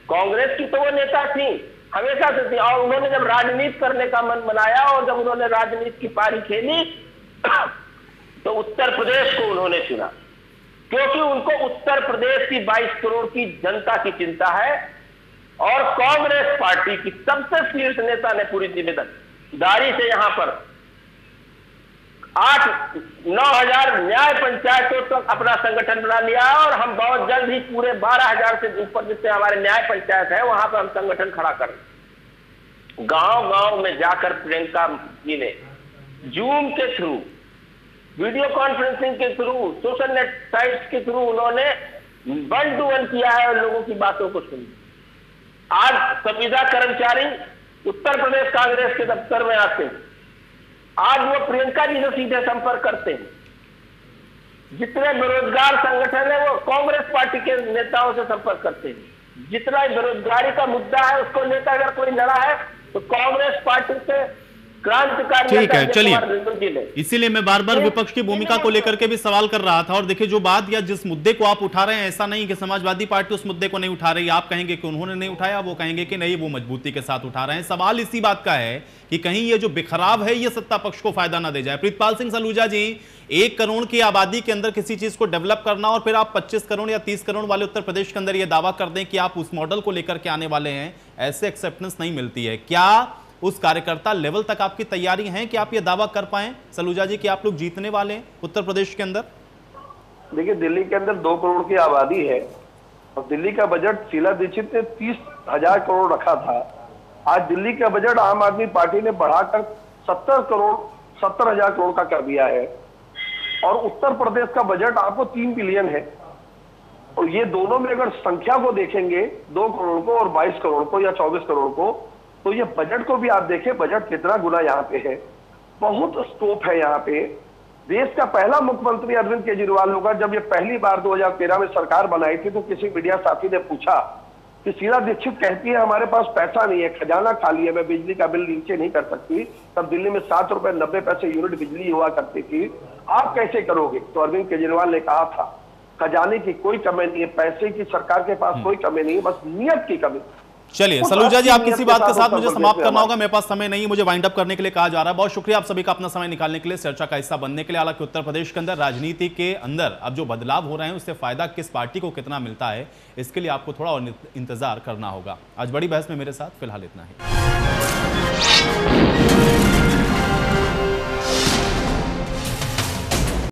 कांग्रेस की तो वो नेता थी, हमेशा से थी, और उन्होंने जब राजनीति करने का मन बनाया और जब उन्होंने राजनीति की पारी खेली तो उत्तर प्रदेश को उन्होंने चुना, क्योंकि उनको उत्तर प्रदेश की 22 करोड़ की जनता की चिंता है। और कांग्रेस पार्टी की सबसे शीर्ष नेता ने पूरी जिम्मेदारी से यहां पर 8-9 हजार न्याय पंचायतों तक अपना संगठन बना लिया, और हम बहुत जल्द ही पूरे 12,000 से ऊपर जितने हमारे न्याय पंचायत है वहां पर हम संगठन खड़ा कर। गांव गांव में जाकर प्रियंका जी ने जूम के थ्रू, वीडियो कॉन्फ्रेंसिंग के थ्रू, सोशल नेट साइट्स के थ्रू उन्होंने 1-to-1 किया है और लोगों की बातों को सुनी। आज संविदा कर्मचारी उत्तर प्रदेश कांग्रेस के दफ्तर में आते हैं, आज वो प्रियंका जी से सीधे संपर्क करते हैं। जितने बेरोजगार संगठन है वो कांग्रेस पार्टी के नेताओं से संपर्क करते हैं। जितना बेरोजगारी का मुद्दा है उसको लेकर अगर कोई लड़ा है तो कांग्रेस पार्टी से क्रांतिकारी। ठीक है, चलिए, इसीलिए मैं बार बार विपक्ष की भूमिका को लेकर के भी सवाल कर रहा था। और देखिए, जो बात या जिस मुद्दे को आप उठा रहे हैं, ऐसा नहीं कि समाजवादी पार्टी उस मुद्दे को नहीं उठा रही। आप कहेंगे कि उन्होंने नहीं उठाया, वो कहेंगे कि नहीं वो मजबूती के साथ उठा रहे हैं। सवाल इसी बात का है कि कहीं ये जो बिखराव है ये सत्ता पक्ष को फायदा ना दे जाए। प्रीतपाल सिंह सलूजा जी, 1 करोड़ की आबादी के अंदर किसी चीज को डेवलप करना और फिर आप 25 करोड़ या 30 करोड़ वाले उत्तर प्रदेश के अंदर ये दावा कर दें कि आप उस मॉडल को लेकर के आने वाले हैं, ऐसे एक्सेप्टेंस नहीं मिलती है। क्या उस कार्यकर्ता लेवल तक आपकी तैयारी है कि आप ये दावा कर पाए सलूजा जी कि आप लोग जीतने वाले हैं उत्तर प्रदेश के अंदर? देखिए, दिल्ली के अंदर 2 करोड़ की आबादी है और दिल्ली का बजट शीला दीक्षित ने 30,000 करोड़ रखा था। आज दिल्ली का बजट आम आदमी पार्टी ने बढ़ाकर 70,000 करोड़ का कर दिया है, और उत्तर प्रदेश का बजट आपको 3 बिलियन है। और ये दोनों में अगर संख्या को देखेंगे, 2 करोड़ को और 22 करोड़ को या 24 करोड़ को, तो ये बजट को भी आप देखें, बजट कितना गुना यहाँ पे है। बहुत स्कोप है यहाँ पे देश का पहला मुख्यमंत्री अरविंद केजरीवाल होगा। जब ये पहली बार 2013 में सरकार बनाई थी तो किसी मीडिया साथी ने पूछा कि शीला दीक्षित कहती है हमारे पास पैसा नहीं है, खजाना खाली है, मैं बिजली का बिल नीचे नहीं कर सकती। तब दिल्ली में 7 रुपए 90 पैसे यूनिट बिजली हुआ करती थी, आप कैसे करोगे? तो अरविंद केजरीवाल ने कहा था खजाने की कोई कमी नहीं है, पैसे की सरकार के पास कोई कमी नहीं है, बस नियत की कमी। चलिए सलूजा जी, आप किसी बात के साथ मुझे समाप्त करना होगा, मेरे पास समय नहीं, मुझे वाइंड अप करने के लिए कहा जा रहा है। बहुत शुक्रिया आप सभी का अपना समय निकालने के लिए, चर्चा का हिस्सा बनने के लिए। हालांकि उत्तर प्रदेश के अंदर राजनीति के अंदर अब जो बदलाव हो रहे हैं उससे फायदा किस पार्टी को कितना मिलता है, इसके लिए आपको थोड़ा और इंतजार करना होगा। आज बड़ी बहस में मेरे साथ फिलहाल इतना ही।